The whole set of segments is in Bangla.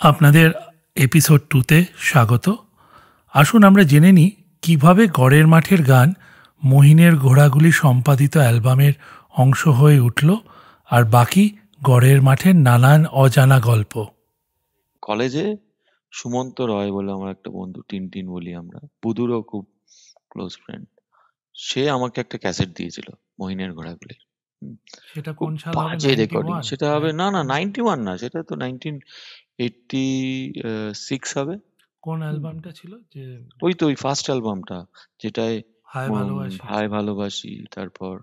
আপনাদের এপিসোড 2-তে স্বাগত। আসুন আমরা জেনে নিই কীভাবে গড়ের মাঠের গান মহিনের ঘোড়াগুলি সম্পাদিত অ্যালবামের অংশ হয়ে উঠল, আর বাকি গড়ের মাঠের নানান অজানা গল্প। কলেজে সুমন্ত রয় বলে আমার একটা বন্ধু, টিনটিন বলি আমরা, বুধুরও খুব ক্লোজ ফ্রেন্ড, সে আমাকে একটা ক্যাসেট দিয়েছিল মহিনের ঘোড়াগুলির। সেটা খুব কোন সাল হবে? বাজে রেকর্ডিং। 91? সেটা হবে না না 91 না, সেটা তো 1986 হবে। কোন অ্যালবামটা ছিল? যে ওই তো ওই ফার্স্ট অ্যালবামটা, যেটায় হায় ভালোবাসি। হায় ভালোবাসি, তারপর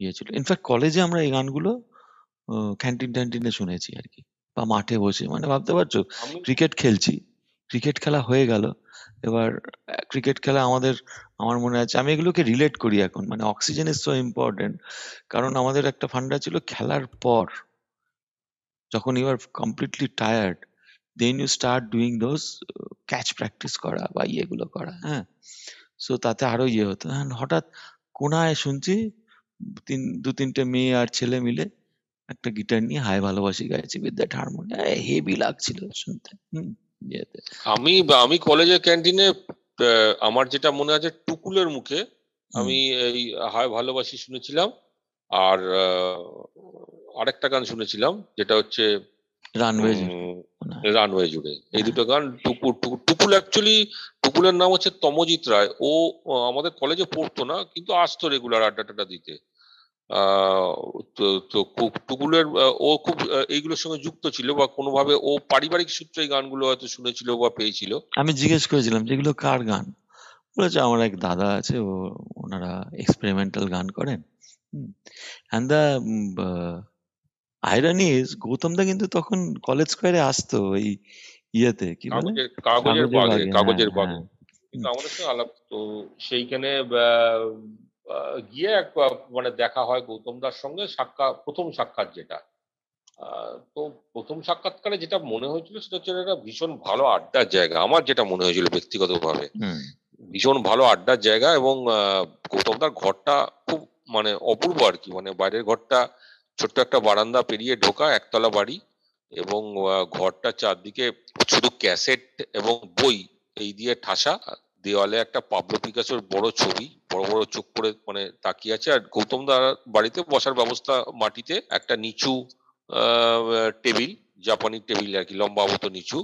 ইয়ে ছিল। ইনফ্যাক্ট কলেজে আমরা এই গানগুলো ক্যান্টিন ট্যান্টিনে শুনেছি আর কি, বা মাঠে বসে, মানে ভাবতে পারছো ক্রিকেট খেলছি, ক্রিকেট খেলা হয়ে গেল, এবার ক্রিকেট খেলা আমার মনে আছে, আমি এগুলোকে রিলেট করি এখন, মানে অক্সিজেন ইজ সো ইম্পর্টেন্ট। কারণ আমাদের একটা ফান্ডা ছিল, খেলার পর যখন you are completely tired, then you start doing those catch practice করা বা ইয়েগুলো করা। হ্যাঁ, সো তাতে আরো ইয়ে হতো। হ্যাঁ, হঠাৎ কোনায় শুনছি দু তিনটে মেয়ে আর ছেলে মিলে একটা গিটার নিয়ে হায় ভালোবাসি গাইছি উইথ দ্যাট হারমোনিয়াম। হেভি লাগছিল শুনতে। ইয়েতে আমি আমি কলেজের ক্যান্টিনে আমার যেটা মনে আছে, টুকুলের মুখে আমি এই হায় ভালোবাসি শুনেছিলাম, আর আরেকটা গান শুনেছিলাম যেটা হচ্ছে রানওয়ে রানওয়ে জুড়ে। এই দুটো গান টুকুল অ্যাকচুয়ালি, টুকুলের নাম হচ্ছে তমজিৎ রায়। ও আমাদের কলেজে পড়তো না, কিন্তু আসতো রেগুলার আড্ডা টাড্ডা দিতে। টুকুলের ও খুব এইগুলোর সঙ্গে যুক্ত ছিল, বা কোনোভাবে ও পারিবারিক সূত্রে এই গানগুলো হয়তো শুনেছিল বা পেয়েছিল। আমি জিজ্ঞেস করেছিলাম যেগুলো কার গান, বলেছে আমার এক দাদা আছে, ওনারা এক্সপেরিমেন্টাল গান করেন। And the irony is, Gautam da কিন্তু তখন কলেজ স্কোয়ারে আসতো ওই ইয়েতে, কি বলে, কাগজের বাগে। হ্যাঁ। কিন্তু আমাদের সঙ্গে আলাপ তো সেইখানে গিয়ে মানে দেখা হয় গৌতম দার সঙ্গে, প্রথম সাক্ষাৎ যেটা। তো প্রথম সাক্ষাৎকারে যেটা মনে হয়েছিল সেটা হচ্ছে একটা ভীষণ ভালো আড্ডার জায়গা। আমার যেটা মনে হয়েছিল ব্যক্তিগতভাবে, ভীষণ ভালো আড্ডার জায়গা। এবং গৌতম দার ঘরটা খুব মানে অপূর্ব আর কি। মানে বাইরের ঘরটা ছোট্ট একটা বারান্দা পেরিয়ে ঢোকা, একতলা বাড়ি, এবং ঘরটা চারদিকে শুধু ক্যাসেট এবং বই এই দিয়ে ঠাসা। দেওয়ালে একটা পাবলো পিকাসোর বড় ছবি, বড় বড় চোখ করে মানে তাকিয়ে আছে। আর গৌতম দার বাড়িতে বসার ব্যবস্থা মাটিতে, একটা নিচু টেবিল, জাপানি টেবিল আর কি, লম্বা মতো নিচু।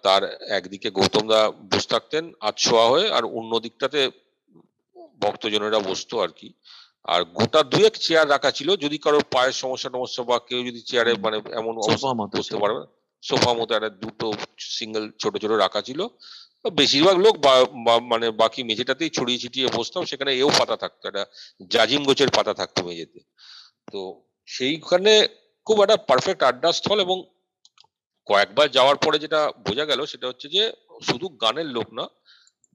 তার একদিকে গৌতম দা বসে থাকতেন আধশোয়া হয়ে, আর অন্য দিকটাতে ভক্তজনেরা বসতো আর কি। আর গোটা দুয়েক চেয়ার রাখা ছিল, যদি কারোর পায়ের সমস্যা বা কেউ যদি চেয়ারে মানে এমন অবস্থা করতে পারবে, সোফা মতো একটা দুটো সিঙ্গেল ছোট ছোট রাখা ছিল। বেশিরভাগ লোক মানে বাকি মেঝেটাতেই ছড়িয়ে ছিটিয়ে বসতাম। সেখানে এও পাতা থাকতো, একটা জাজিম গোছের পাতা থাকতো মেঝেতে। তো সেইখানে খুব একটা পারফেক্ট আড্ডা স্থল। এবং কয়েকবার যাওয়ার পরে যেটা বোঝা গেল সেটা হচ্ছে যে শুধু গানের লোক না,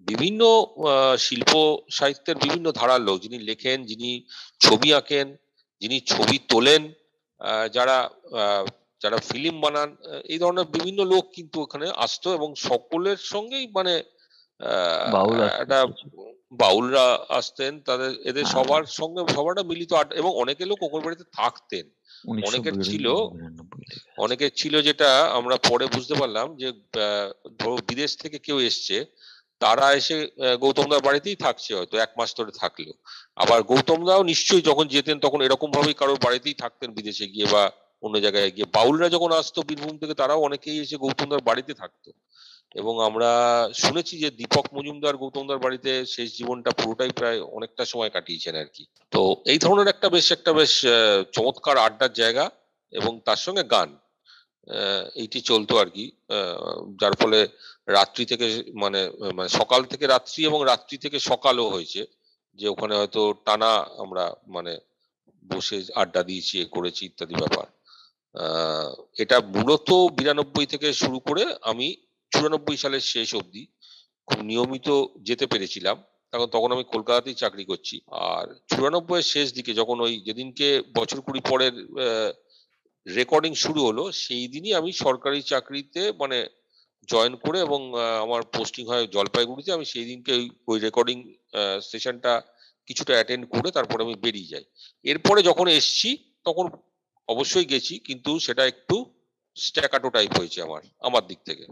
বিভিন্ন শিল্প সাহিত্যের বিভিন্ন ধারার লোক, যিনি লেখেন, যিনি ছবি আঁকেন, যিনি ছবি তোলেন, যারা যারা ফিল্ম বানান, এই ধরনের বিভিন্ন লোক কিন্তু ওখানে আসতো। এবং সকলের সঙ্গেই মানে একটা বাউলরা আসতেন, এদের সবার সঙ্গে সবারটা মিলিত আড্ডা। এবং অনেকে লোক ওপর বাড়িতে থাকতেন। অনেকের ছিল যেটা আমরা পরে বুঝতে পারলাম, যে ধরো বিদেশ থেকে কেউ এসছে, তারা এসে গৌতমদার বাড়িতেই থাকছে হয়তো 1 মাস ধরে থাকলো। আবার গৌতমদাও নিশ্চয়ই যখন যেতেন তখন এরকম ভাবেই কারোর বাড়িতেই থাকতেন বিদেশে গিয়ে বা অন্য জায়গায় গিয়ে। বাউলরা যখন আসতো বীরভূম থেকে, তারাও অনেকেই এসে গৌতমদার বাড়িতে থাকতো। এবং আমরা শুনেছি যে দীপক মজুমদার গৌতমদার বাড়িতে শেষ জীবনটা পুরোটাই প্রায় অনেকটা সময় কাটিয়েছেন আর কি। তো এই ধরনের একটা বেশ চমৎকার আড্ডার জায়গা, এবং তার সঙ্গে গান এইটি চলতো আর কি। যার ফলে রাত্রি থেকে মানে মানে সকাল থেকে রাত্রি এবং রাত্রি থেকে সকালও হয়েছে, যে ওখানে হয়তো টানা আমরা মানে বসে আড্ডা দিয়েছি, করেছি ইত্যাদি ব্যাপার। এটা মূলত 92 থেকে শুরু করে আমি 94 সালের শেষ অবধি খুব নিয়মিত যেতে পেরেছিলাম। তখন আমি কলকাতাতেই চাকরি করছি। আর 94 শেষ দিকে যখন ওই যেদিনকে বছর 20 পরের রেকর্ডিং শুরু হলো, সেই দিনই আমি সরকারি চাকরিতে মানে জয়েন করে, এবং আমার পোস্টিং হয় জলপাইগুড়িতে। আমি সেই দিনকে ওই রেকর্ডিং সেশনটা কিছুটা অ্যাটেন্ড করে তারপরে আমি বেরিয়ে যাই। এরপরে যখন এসছি তখন অবশ্যই গেছি, কিন্তু সেটা একটু স্ট্যাকাটো টাইপ হয়েছে আমার দিক থেকে।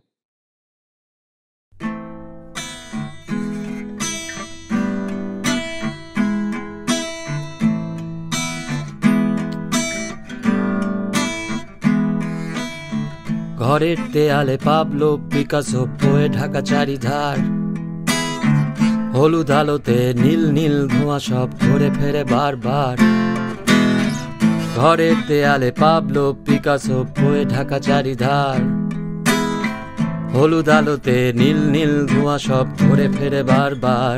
ঘরের দেয়ালে পাবলো পিকাসো বয়ে ঢাকা চারিধার, হলুদ আলোতে নীল নীল ধোঁয়া সব ঘুরে ফেরে বারবার। ঘরের দেয়ালে পাবলো পিকাসো বয়ে ঢাকা চারিধার, হলুদ আলোতে নীল নীল ধোঁয়া সব ঘুরে ফেরে বারবার।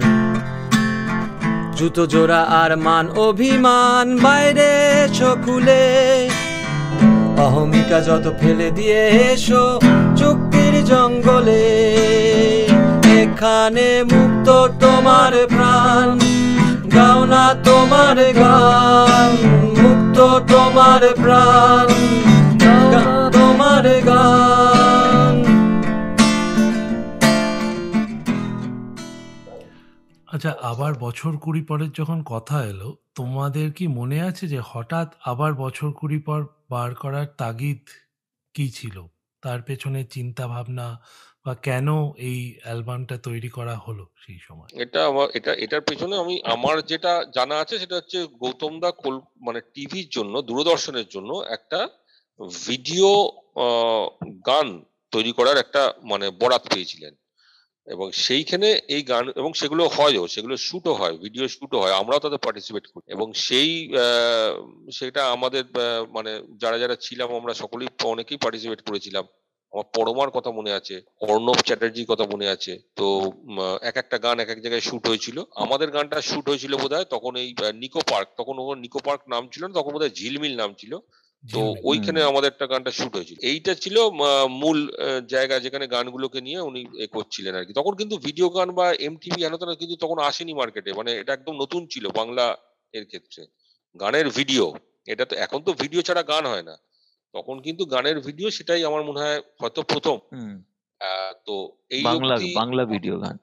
জুতো জোড়া আর মান অভিমান বাইরে এসো খুলে, অহমিকা যত ফেলে দিয়ে এসো চুক্তির জঙ্গলে। এখানে মুক্ত তোমার প্রাণ, গাও না তোমার গান, মুক্ত তোমার প্রাণ, গাও তোমার গান। আচ্ছা, আবার বছর 20 পরের যখন কথা এলো, তোমাদের কি মনে আছে যে হঠাৎ আবার বছর 20 পর বার করার তাগিদ কি ছিল? তার পেছনে চিন্তা ভাবনা বা কেন এই অ্যালবামটা তৈরি করা হলো সেই সময়? এটার পেছনে আমার যেটা জানা আছে সেটা হচ্ছে গৌতম দা মানে টিভির জন্য, দূরদর্শনের জন্য একটা ভিডিও গান তৈরি করার একটা মানে বরাত পেয়েছিলেন, এবং সেইখানে এই গান, এবং সেগুলো হয়ও, সেগুলো শুটও হয়, ভিডিও শুটও হয়, আমরাও তাতে পার্টিসিপেট করি। এবং সেটা আমাদের মানে যারা যারা ছিলাম আমরা সকলেই, অনেকেই পার্টিসিপেট করেছিলাম। আমার পরমার কথা মনে আছে, অর্ণব চ্যাটার্জির কথা মনে আছে। তো এক একটা গান এক এক জায়গায় শুট হয়েছিল। আমাদের গানটা শুট হয়েছিল বোধহয় তখন এই নিকো পার্ক, তখন নিকো পার্ক নাম ছিল না, তখন বোধহয় ঝিলমিল নাম ছিল। তো ওইখানে আমাদের একটা গানটা শুট হয়েছিল। এইটা ছিল মূল জায়গা যেখানে গানগুলোকে নিয়ে উনি করছিলেন আর কি। তখন কিন্তু ভিডিও গান বা এমটিভি এনতনা কিন্তু তখন আসেনি মার্কেটে, মানে এটা একদম নতুন ছিল বাংলা এর ক্ষেত্রে গানের ভিডিও। এটা তো এখন তো ভিডিও ছাড়া গান হয় না, তখন কিন্তু গানের ভিডিও, সেটাই আমার মনে হয় হয়তো প্রথম। তো এই বাংলা ভিডিও গান,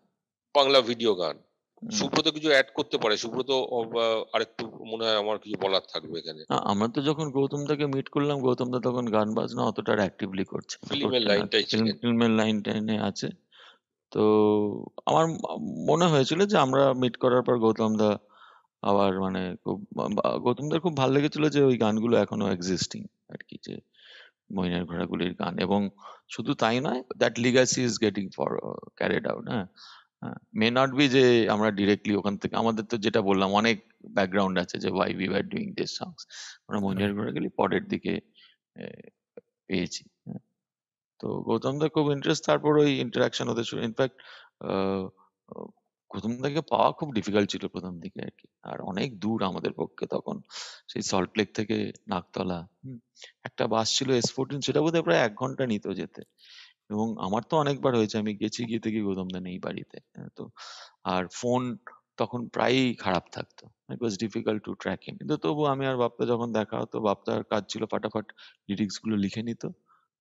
বাংলা ভিডিও গান। সুব্রত কিছু অ্যাড করতে পারে, সুব্রত আরেকটু মনে হয় আমার কিছু বলার থাকবে এখানে। আমরা তো যখন গৌতম দাকে মিট করলাম, গৌতম দা তখন গান বাজনা অতটা অ্যাক্টিভলি করছে, ফিল্মের লাইনটাই ছিলেন, ফিল্মের লাইনে আছে। তো আমার মনে হয়েছিল যে আমরা মিট করার পর গৌতম দা আবার মানে গৌতম দার খুব ভালো লেগেছিল যে ওই গানগুলো এখনো এক্সিস্টিং আর কি, যে মইনের ঘোড়াগুলির গান। এবং শুধু তাই নয়, that Legacy is getting carried out. হ্যাঁ, মে নট বি যে আমরা ডিরেক্টলি ওখান থেকে, আমাদের তো যেটা বললাম অনেক ব্যাকগ্রাউন্ড আছে যে why we were doing this songs, আমরা মইনের ঘোড়াগুলি পরের দিকে পেয়েছি। তো গৌতম দা খুব ইন্টারেস্ট, তারপর ওই ইন্টারাকশন হতে শুরু। ইনফ্যাক্ট গৌতম দাকে পাওয়া খুব ডিফিকাল্ট ছিল প্রথম দিকে আর কি, আর অনেক দূর আমাদের পক্ষে তখন, সেই সল্টলেক থেকে নাকতলা একটা বাস ছিল S14, সেটা বোধহয় প্রায় 1 ঘন্টা নিত যেতে। এবং আমার তো অনেকবার হয়েছে আমি গেছি, গিয়ে থেকে গৌতম দা নেই বাড়িতে। তো আর ফোন তখন প্রায়ই খারাপ থাকতো, ইট ওয়াজ ডিফিকাল্ট টু ট্র্যাক হিম। কিন্তু তবু আমি আর বাপ্তা যখন দেখা হতো, বাপ্তার কাজ ছিল ফাটাফাট লিরিক্স গুলো লিখে নিত,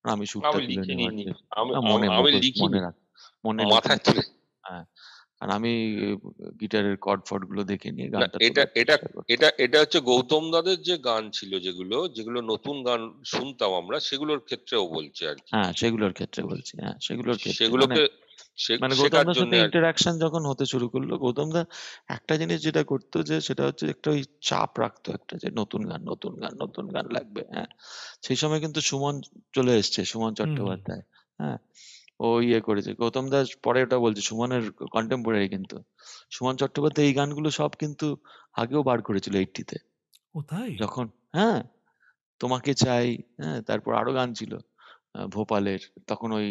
আর আমি সুরটা তুলে নেওয়ার মনে রাখতে। হ্যাঁ, আর আমি গিটারের কর্ড ফর্ড গুলো দেখে নিয়ে গানটা। এটা হচ্ছে গৌতম দাদের যে গান ছিল, যেগুলো নতুন গান শুনতাম আমরা, সেগুলোর ক্ষেত্রেও বলছি আর কি। হ্যাঁ, সেগুলোর ক্ষেত্রে বলছি। হ্যাঁ, সেগুলোর ক্ষেত্রে সেগুলোকে মানে গৌতম দার সাথে ইন্টারাকশন যখন হতে শুরু করলো, গৌতম দা একটা জিনিস যেটা করতো, যে সেটা হচ্ছে একটা ওই চাপ রাখতো একটা, যে নতুন গান লাগবে। হ্যাঁ, সেই সময় কিন্তু সুমন চলে এসছে, সুমন চট্টোপাধ্যায়। হ্যাঁ, ও করেছে। গৌতম দাস পরে ওটা বলছে, সুমনের কন্টেম্পোরারি কিন্তু সুমন চট্টোপাধ্যায় এই গানগুলো সব কিন্তু আগেও বার করেছিল 80-তে যখন। হ্যাঁ, তোমাকে চাই। হ্যাঁ, তারপর আরো গান ছিল ভোপালের, তখন ওই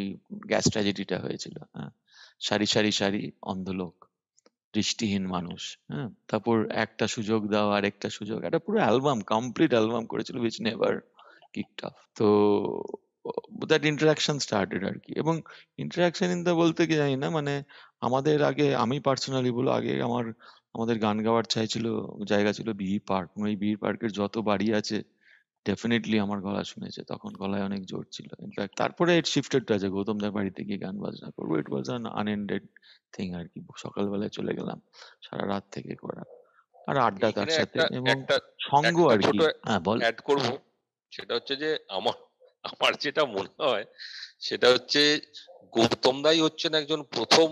গ্যাস ট্র্যাজেডিটা হয়েছিল। হ্যাঁ, সারি সারি সারি, অন্ধলোক, দৃষ্টিহীন মানুষ। হ্যাঁ, তারপর একটা সুযোগ দাও, আর একটা সুযোগ, একটা পুরো অ্যালবাম, কমপ্লিট অ্যালবাম করেছিল, which never kicked off. তো দ্যাট ইন্টারাকশন স্টার্টেড আর কি। এবং ইন্টারাকশন ইন দা বলতে কি জানি না, মানে আমাদের আগে, আমি পার্সোনালি বলো, আগে আমাদের গান গাওয়ার জায়গা ছিল বিহি পার্ক। ওই বিহি পার্কের যত বাড়ি আছে ডেফিনেটলি আমার গলা শুনেছে, তখন গলায় অনেক জোর ছিল। ইনফ্যাক্ট তারপরে ইট শিফটেড টু আছে গৌতম দার বাড়িতে গিয়ে গান বাজনা করবো, ইট ওয়াজ অ্যান আনএন্ডেড থিং আর কি। সকালবেলায় চলে গেলাম, সারা রাত থেকে করা, আর আড্ডা তার সাথে, এবং সঙ্গ আর কি। হ্যাঁ, বল। অ্যাড করবো, সেটা হচ্ছে যে আমার যেটা মনে হয় সেটা হচ্ছে গৌতম দাই হচ্ছেন একজন প্রথম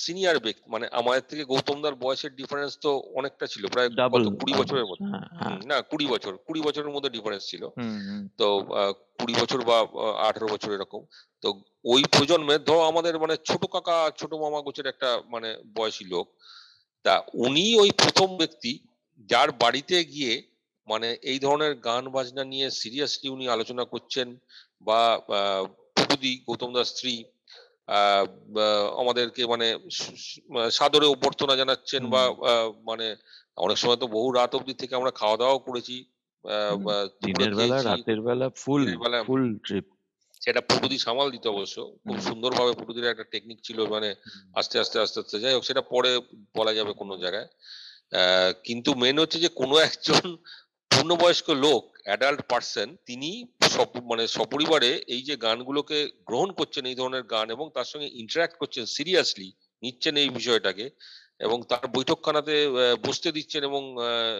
সিনিয়র ব্যক্তি, মানে আমাদের থেকে গৌতম দার বয়সের ডিফারেন্স তো অনেকটা ছিল, প্রায় ডাবল, 20 বছরের মতো। হ্যাঁ, না 20 বছরের মধ্যে ডিফারেন্স ছিল। হুম, তো 20 বছর বা 18 বছর এরকম। তো ওই প্রজন্মের ধরো আমাদের মানে ছোট কাকা ছোট মামা গোছের একটা মানে বয়সী লোক, তা উনি ওই প্রথম ব্যক্তি যার বাড়িতে গিয়ে মানে এই ধরনের গান বাজনা নিয়ে সিরিয়াসলি উনি আলোচনা করছেন, বা প্রভুদি গৌতম দাস স্ত্রী আমাদেরকে মানে সাদরে অভ্যর্থনা জানাচ্ছেন, বা মানে অনেক সময় তো বহু রাত অবধি থেকে আমরা খাওয়া দাওয়াও করেছি, দিনের বেলা রাতের বেলা ফুল ট্রিপ। সেটা প্রভুদি সামাল দিত অবশ্য, খুব সুন্দরভাবে প্রভুদির একটা টেকনিক ছিল, মানে আস্তে আস্তে আস্তে আস্তে যাই হোক সেটা পরে বলা যাবে কোনো জায়গায়। কিন্তু মেন হচ্ছে যে কোনো একজন পূর্ণবয়স্ক লোক, অ্যাডাল্ট পার্সন, তিনি মানে সপরিবারে এই যে গানগুলোকে গ্রহণ করছেন, এই ধরনের গান, এবং তার সঙ্গে ইন্টারাক্ট করছেন, সিরিয়াসলি নিচ্ছেন এই বিষয়টাকে, এবং তার বৈঠকখানাতে বসতে দিচ্ছেন, এবং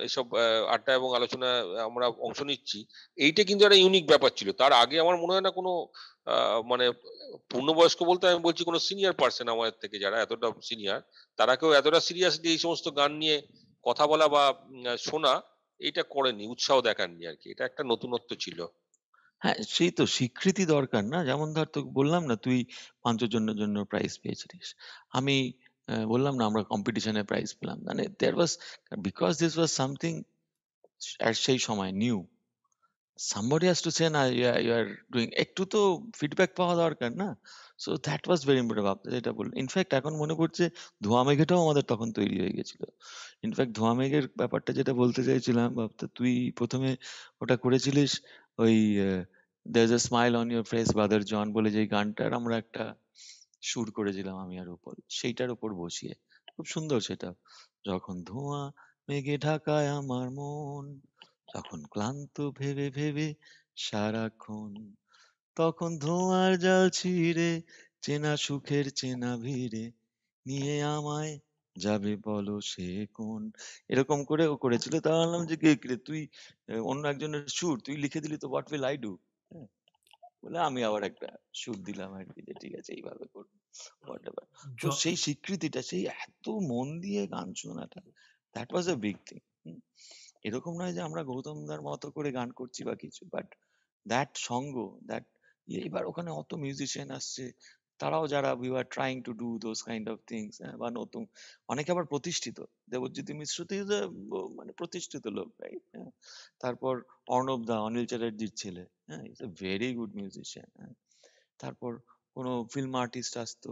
এসব আড্ডা এবং আলোচনা আমরা অংশ নিচ্ছি, এইটা কিন্তু একটা ইউনিক ব্যাপার ছিল। তার আগে আমার মনে হয় না কোনো মানে পূর্ণবয়স্ক বলতে আমি বলছি কোনো সিনিয়র পার্সন আমাদের থেকে যারা এতটা সিনিয়র, তারা কেউ এতটা সিরিয়াসলি এই সমস্ত গান নিয়ে কথা বলা বা শোনা এটা করেনি, উৎসাহ দেখাননি আর কি। এটা একটা নতুনত্ব ছিল। হ্যাঁ, সেই তো স্বীকৃতি দরকার না। যেমন ধর তোকে বললাম না, তুই পাঞ্চজন্যের জন্য প্রাইজ পেয়েছিলিস, আমি বললাম না আমরা কম্পিটিশনে প্রাইজ পেলাম, মানে দেয়ার ওয়াজ, বিকজ দিস ওয়াজ সামথিং সেই সময় new, somebody has to say না you are doing, একটু তো ফিডব্যাক পাওয়া দরকার না। So that was very important. ভাবতে যেটা বললাম, ইনফ্যাক্ট এখন মনে পড়ছে ধোঁয়া মেঘেটাও আমাদের তখন তৈরি হয়ে গেছিল। ইনফ্যাক্ট ধোঁয়া মেঘের ব্যাপারটা যেটা বলতে চাইছিলাম, ভাবতে তুই প্রথমে ওটা করেছিলিস ওই there's a smile on your face brother John বলে যে গানটার আমরা একটা সুর করেছিলাম আমি আর উপর, সেইটার উপর বসিয়ে, খুব সুন্দর সেটা। যখন ধোঁয়া মেঘে ঢাকায় আমার মন, তখন ক্লান্ত ভেবে ভেবে সারাক্ষণ, তখন ধোঁয়ার জাল ছিঁড়ে চেনা সুখের চেনা ভিড়ে নিয়ে আমায় যাবে বলো সে কোন, এরকম করে ও করেছিল। তা বললাম যে কে রে তুই, অন্য একজনের সুর তুই লিখে দিলি তো, হোয়াট উইল আই ডু, বলে আমি আবার একটা সুর দিলাম আর কি, যে ঠিক আছে এইভাবে করবো whatever। তো সেই স্বীকৃতিটা, সেই এত মন দিয়ে গান শোনাটা, that was a big thing. এরকম নয় যে আমরা গৌতম দার মতো করে গান করছি বা কিছু, বাট দ্যাট সঙ্গ, দ্যাট এবার ওখানে অত মিউজিশিয়ান আসছে, তারাও যারা we are trying to do those kind of things, বা নতুন অনেকে আবার প্রতিষ্ঠিত, দেবজ্যোতি মিশ্র মানে প্রতিষ্ঠিত লোক, রাইট? তারপর অর্ণব দা, অনিল চ্যাটার্জির ছেলে, হ্যাঁ, is a very good musician. তারপর কোনো ফিল্ম আর্টিস্ট আসতো,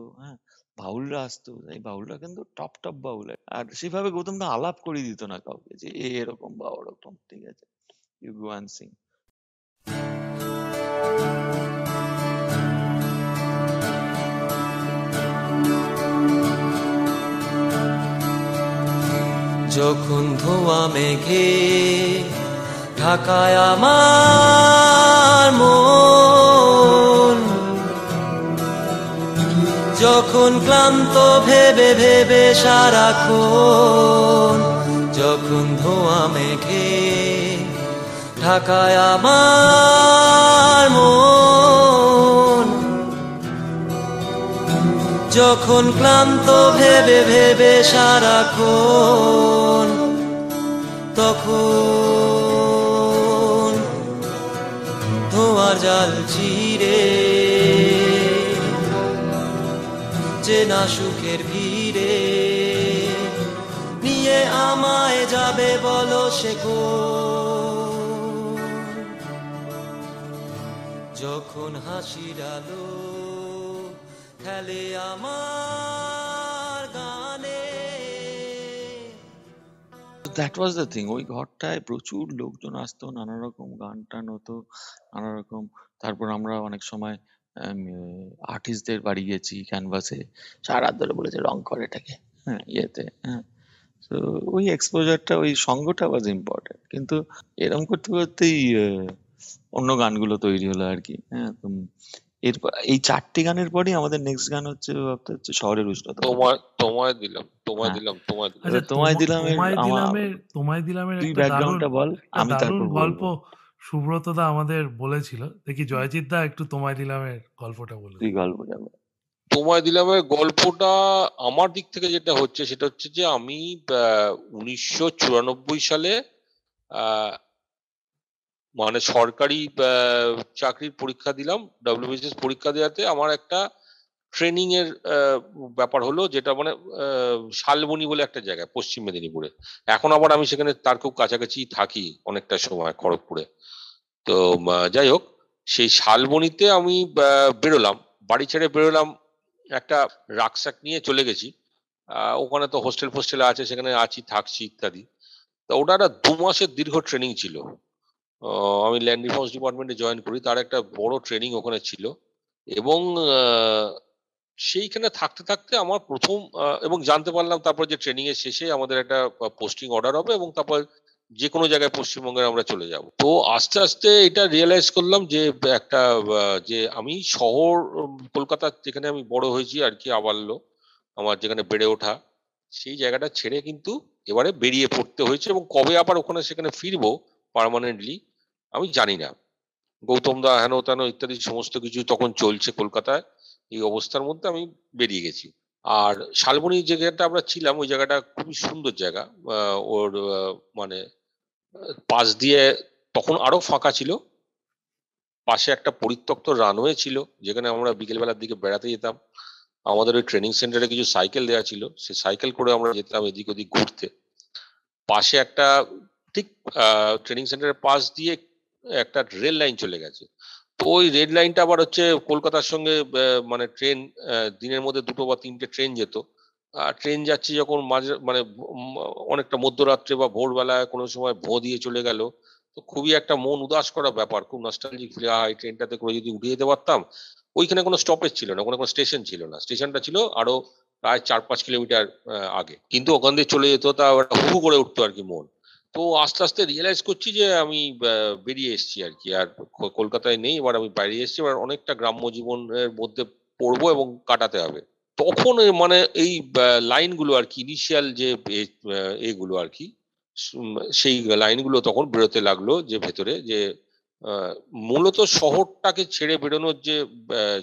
বাউলরা আসতো, এই বাউলরা কিন্তু টপ টপ বাউল, আর সেভাবে গৌতম দা আলাপ করিয়ে দিত না কাউকে যে এরকম বা ওরকম, ঠিক আছে, ইউ গো অ্যান্ড সিং। যখন ধোঁয়া মেঘে ঢাকায় আমার মন, যখন ক্লান্ত ভেবে ভেবে সারাক্ষণ, যখন ধোঁয়া মেঘে ঢাকায় আমার মন, যখন ক্লান্ত ভেবে ভেবে সারাক্ষণ, তখন ধোঁয়ার জাল ছিঁড়ে চেনা সুখের ভিড়ে নিয়ে আমায় যাবে বলো সে কোন, যখন হাসির আলো খেলে আমার গানে। দ্যাট ওয়াজ দ্য থিং, ওই ঘরটায় প্রচুর লোকজন আসতো, নানা রকম গান টান হতো, নানা রকম। তারপর আমরা অনেক সময় আর্টিস্টদের বাড়ি গেছি, ক্যানভাসে সারা রাত ধরে বলেছে রং করে এটাকে, ইয়েতে, তো ওই এক্সপোজারটা, ওই সঙ্গটা ওয়াজ ইম্পর্টেন্ট। কিন্তু এরকম করতে করতেই অন্য গানগুলো তৈরি হলো আর কি। এরপর এই 4টি গানের পরেই আমাদের নেক্সট গান হচ্ছে, ভাবতে হচ্ছে শহরের উষ্ণতা। তোমায় দিলাম আচ্ছা, তোমায় দিলাম, তোমায় দিলামের তুই একটা ব্যাকগ্রাউন্ডটা বল, আমি দারুণ তারপর গল্প বলবো। সুব্রত দা আমাদের বলেছিল। দেখি জয়জিৎ দা একটু তোমায় দিলামের গল্পটা বলুন। তুই গল্প যাবে। তোমায় দিলামের গল্পটা আমার দিক থেকে যেটা হচ্ছে সেটা হচ্ছে যে আমি 1994 সালে মানে সরকারি চাকরির পরীক্ষা দিলাম। WBCS পরীক্ষা দেওয়াতে আমার একটা ট্রেনিং এর ব্যাপার হলো, যেটা মানে শালবনী বলে একটা জায়গায় পশ্চিম মেদিনীপুরে। এখন আবার আমি সেখানে তার খুব কাছাকাছি থাকি অনেকটা সময়, খড়গপুরে। তো যাই হোক, সেই শালবনীতে আমি বেরোলাম, বাড়ি ছেড়ে বেরোলাম, একটা রাকসাক নিয়ে চলে গেছি। ওখানে তো হোস্টেল ফোস্টেল আছে, সেখানে আছি, থাকছি ইত্যাদি। তো ওটা একটা 2 মাসের দীর্ঘ ট্রেনিং ছিল। আমি ল্যান্ড রিফর্মস ডিপার্টমেন্টে জয়েন করি, তার একটা বড় ট্রেনিং ওখানে ছিল। এবং সেইখানে থাকতে থাকতে আমার প্রথম এবং জানতে পারলাম তারপর যে ট্রেনিং এর শেষে আমাদের একটা পোস্টিং অর্ডার হবে এবং তারপর যে কোনো জায়গায় পশ্চিমবঙ্গের আমরা চলে যাব। তো আস্তে আস্তে এটা রিয়েলাইজ করলাম যে একটা যে আমি শহর কলকাতা, যেখানে আমি বড় হয়েছি আর কি, আবাল্য আমার, যেখানে বেড়ে ওঠা, সেই জায়গাটা ছেড়ে কিন্তু এবারে বেরিয়ে পড়তে হয়েছে। এবং কবে আবার ওখানে সেখানে ফিরবো পার্মানেন্টলি আমি জানি না। গৌতম দা হেন তেন ইত্যাদি সমস্ত কিছু তখন চলছে কলকাতায়। এই অবস্থার মধ্যে আমি বেরিয়ে গেছি। আর শালবনী যে জায়গাটা আমরা ছিলাম, ওই জায়গাটা খুবই সুন্দর জায়গা। ওর মানে পাশ দিয়ে তখন আরো ফাঁকা ছিল, পাশে একটা পরিত্যক্ত রানওয়ে ছিল যেখানে আমরা বিকেল বেলার দিকে বেড়াতে যেতাম। আমাদের ওই ট্রেনিং সেন্টারে কিছু সাইকেল দেওয়া ছিল, সেই সাইকেল করে আমরা যেতাম এদিক ওদিক ঘুরতে। পাশে একটা ঠিক ট্রেনিং সেন্টারের পাশ দিয়ে একটা রেল লাইন চলে গেছে। তো ওই রেড লাইনটা আবার হচ্ছে কলকাতার সঙ্গে মানে ট্রেন দিনের মধ্যে 2টো বা 3টে ট্রেন যেত। ট্রেন যাচ্ছে যখন মাঝে মানে অনেকটা মধ্যরাত্রে বা ভোরবেলায় কোনো সময় ভোঁ দিয়ে চলে গেল, তো খুবই একটা মন উদাস করা ব্যাপার, খুব নস্টালজিক ফিল হয়। ট্রেনটাতে করে যদি উঠে যেতে পারতাম। ওইখানে কোনো স্টপেজ ছিল না, কোনো স্টেশন ছিল না, স্টেশনটা ছিল আরো প্রায় 4-5 কিলোমিটার আগে, কিন্তু ওখান দিয়ে চলে যেত, তা হু করে উঠতো আর কি মন। তো আস্তে আস্তে রিয়েলাইজ করছি যে আমি বেরিয়ে এসেছি আর কি, আর কলকাতায় নেই, এবার আমি বাইরে এসেছি, এবার অনেকটা গ্রাম্য জীবনের মধ্যে পড়বো এবং কাটাতে হবে। তখন মানে এই লাইনগুলো আর কি, ইনিশিয়াল যে এগুলো আর কি, সেই লাইনগুলো তখন বেরোতে লাগলো, যে ভেতরে যে মূলত শহরটাকে ছেড়ে বেরোনোর যে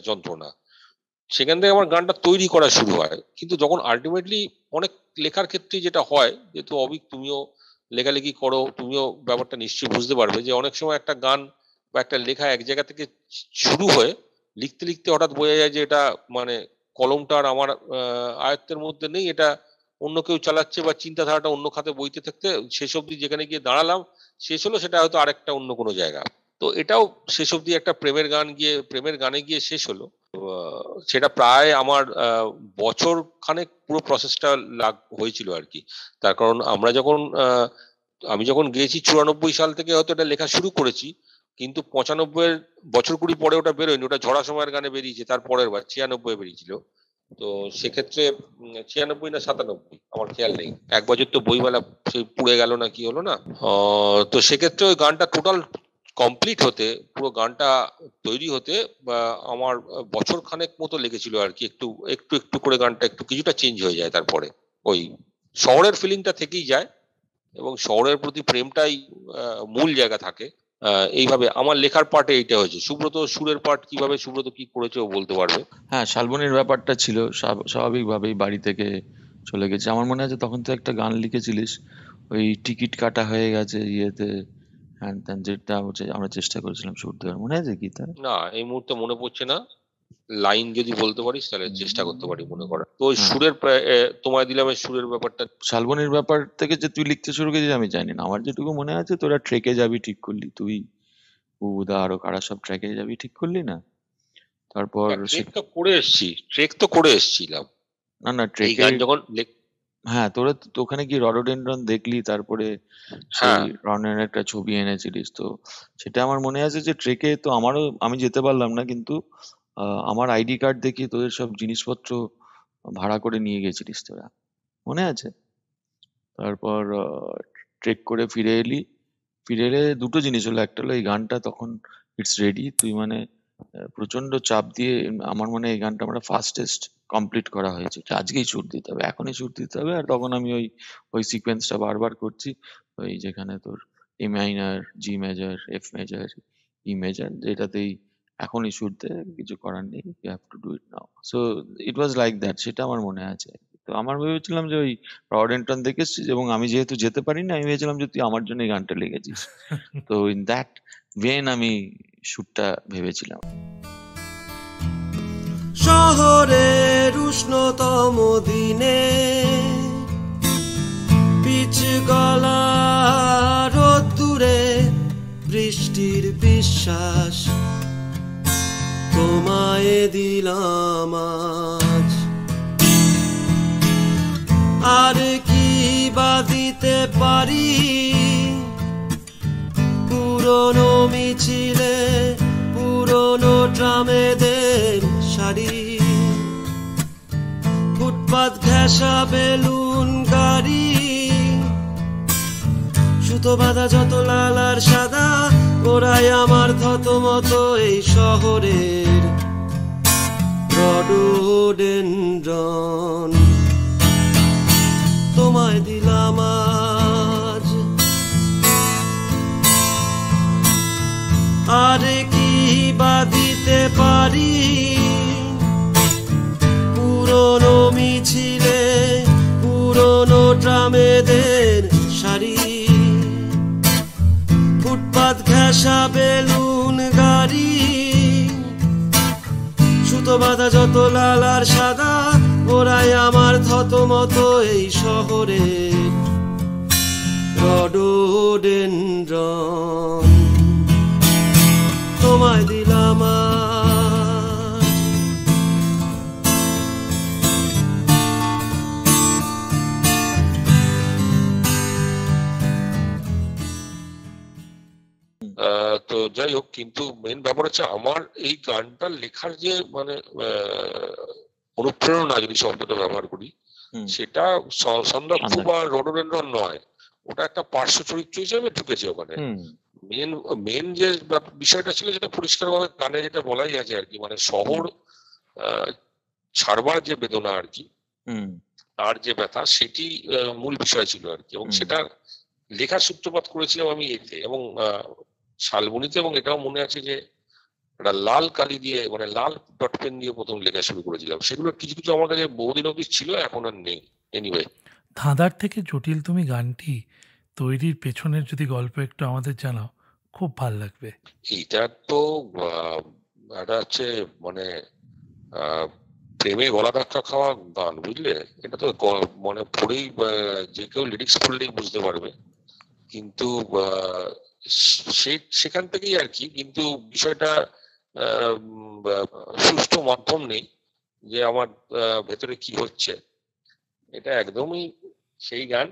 যন্ত্রণা, সেখান থেকে আমার গানটা তৈরি করা শুরু হয়। কিন্তু যখন আলটিমেটলি অনেক লেখার ক্ষেত্রে যেটা হয়, যেহেতু অবিক তুমিও লেখালেখি করো, তুমিও ব্যাপারটা নিশ্চয়ই বুঝতে পারবে যে অনেক সময় একটা গান বা একটা লেখা এক জায়গা থেকে শুরু হয়ে লিখতে লিখতে হঠাৎ বোঝা যায় যে এটা মানে কলমটা আর আমার আয়ত্তের মধ্যে নেই, এটা অন্য কেউ চালাচ্ছে, বা চিন্তাধারাটা অন্য খাতে বইতে থাকতে শেষ অব্দি যেখানে গিয়ে দাঁড়ালাম শেষ হলো, সেটা হয়তো আরেকটা অন্য কোনো জায়গা। তো এটাও শেষ অব্দি একটা প্রেমের গানে গিয়ে শেষ হলো। সেটা প্রায় আমার বছর খানেক পুরো প্রসেসটা হয়েছিল আর কি। তার কারণ আমি যখন গিয়েছি 94 সাল থেকে হয়তো এটা লেখা শুরু করেছি, কিন্তু 95 বছর 20 পরে ওটা বেরোয়নি, ওটা ঝরা সময়ের গানে বেরিয়েছে তার পরের বার 96 বেরিয়েছিল। তো সেক্ষেত্রে 96 না 97 আমার খেয়াল নেই, এক বছর তো বইমেলা সেই পুড়ে গেল না কি হলো না। তো সেক্ষেত্রে ওই গানটা টোটাল কমপ্লিট হতে, পুরো গানটা তৈরি হতে আমার বছর খানেক মতো লেগেছিল আর কি। একটু একটু একটু করে গানটা একটু কিছুটা চেঞ্জ হয়ে যায়, তারপরে ওই শহরের ফিলিংটা থেকেই যায় এবং শহরের প্রতি প্রেমটাই মূল জায়গা থাকে। এইভাবে আমার লেখার পার্টে এইটা হয়েছে। সুব্রত সুরের পার্ট কিভাবে, সুব্রত কি করেছে ও বলতে পারবে। হ্যাঁ, শালবনির ব্যাপারটা ছিল স্বাভাবিকভাবেই বাড়ি থেকে চলে গেছে। আমার মনে আছে তখন তো একটা গান লিখেছিলিস, ওই টিকিট কাটা হয়ে গেছে ইয়েতে, হ্যান ত্যান, যেটা হচ্ছে আমরা চেষ্টা করেছিলাম সুর দেওয়ার, মনে আছে কি তার? না, এই মুহূর্তে মনে পড়ছে না। লাইন যদি বলতে পারিস তাহলে চেষ্টা করতে পারি মনে করা। তো ওই হ্যাঁ। সুরের তোমায় দিলাম এই সুরের ব্যাপারটা। শালবনির ব্যাপার থেকে যে তুই লিখতে শুরু করেছিস আমি জানি না, আমার যেটুকু মনে আছে তোরা ট্রেকে যাবি ঠিক করলি, তুই বুবুদা আরো কারা সব ট্রেকে যাবি ঠিক করলি না? তারপর ট্রেক তো করে এসছিলাম। না এই ট্রেকে, গান যখন হ্যাঁ তোরা তো ওখানে গিয়ে রডোডেনড্রন দেখলি, তারপরে সেই হ্যাঁ রনের একটা ছবি এনেছিলিস তো, সেটা আমার মনে আছে। যে ট্রেকে তো আমি যেতে পারলাম না, কিন্তু আমার আইডি কার্ড দেখিয়ে তোদের সব জিনিসপত্র ভাড়া করে নিয়ে গেছিলিস তোরা, মনে আছে? তারপর ট্রেক করে ফিরে এলে দুটো জিনিস হলো, একটা হলো এই গানটা তখন ইটস রেডি, তুই মানে প্রচন্ড চাপ দিয়ে, আমার মনে হয় এই গানটা আমরা ফাস্টেস্ট কমপ্লিট করা হয়েছে, যে আজকেই সুর দিতে হবে, এখনই সুর দিতে হবে। আর তখন আমি ওই সিকোয়েন্সটা বারবার করছি, ওই যেখানে তোর A minor, G major, F major, E major, যেটাতেই এখনই শুরুতে কিছু করার নেই, you have to do it now. So it was like that, সেটা আমার মনে আছে। তো আমার ভেবেছিলাম যে ওই রডেন্টন দেখেছিস, এবং আমি যেহেতু যেতে পারি না, আমি ভেবেছিলাম যে তুই আমার জন্য এই গানটা লিখেছিস। তো ইন দ্যাট ভেন আমি শুটটা ভেবেছিলাম। শহরের উষ্ণতম দিনে পিচ গলা রোদ্দুরে বৃষ্টির বিশ্বাস তোমায় দিলাম আজ। আর কি বা দিতে পারি পুরনো মিছিলে, পুরনো ট্রামেদের শাড়ি, ফুটপাত ঘেঁষা বেলুন গাড়ি, সুতো বাঁধা যত লাল আর সাদা, ওরাই আমার থতমত এই শহরের রডোডেনড্রন। তোমায় দিলাম আজ। আরে কি বা দিতে পারি পুরনো মিছিলে, পুরনো ট্রামেদের শাড়ি, ফুটপাত ঘেঁষা বেলুন গাড়ি, সুতো বাঁধা যত লাল আর সাদা, ওরাই আমার থতমত এই শহরের রডোডেনড্রন। তোমায় দিলাম আজ। তো যাই হোক, কিন্তু মেন ব্যাপার হচ্ছে আমার এই গানটা লেখার যে মানে অনুপ্রেরণা, যদি শব্দটা ব্যবহার করি, সেটা সন্ধ্যাক্ষ বা রডোডেনড্রন নয়, ওটা একটা পার্শ্ব চরিত্র হিসেবে ঢুকেছে ওখানে। মেন যে বিষয়টা ছিল, যেটা পরিষ্কারভাবে গানে যেটা বলাই আছে আর কি, মানে শহর ছাড়বার যে বেদনা আর কি, তার যে ব্যথা, সেটি মূল বিষয় ছিল আর কি। এবং সেটা লেখার সূত্রপাত করেছিলাম আমি এতে, এবং শালবনীতে। এবং এটাও মনে আছে যে একটা লাল কালি দিয়ে, মানে লাল ডট পেন দিয়ে প্রথম লেখা শুরু করেছিলাম। সেগুলো কিছু কিছু আমার কাছে বহুদিন অবধি ছিল, এখন আর নেই। এনিওয়ে, ধাঁধার থেকে জটিল তুমি গানটি তৈরির পেছনের যদি গল্প একটু আমাদের জানাও, খুব ভাল লাগবে। এইটা তো এটা হচ্ছে মানে প্রেমে গলা ধাক্কা খাওয়া গান, বুঝলে? এটা তো মানে পড়েই যে কেউ লিরিক্স পড়লেই বুঝতে পারবে। কিন্তু সেখান থেকেই আর কি, কিন্তু বিষয়টা সুষ্ঠু মাধ্যম নেই যে আমার ভেতরে কি হচ্ছে, এটা একদমই সেই গান।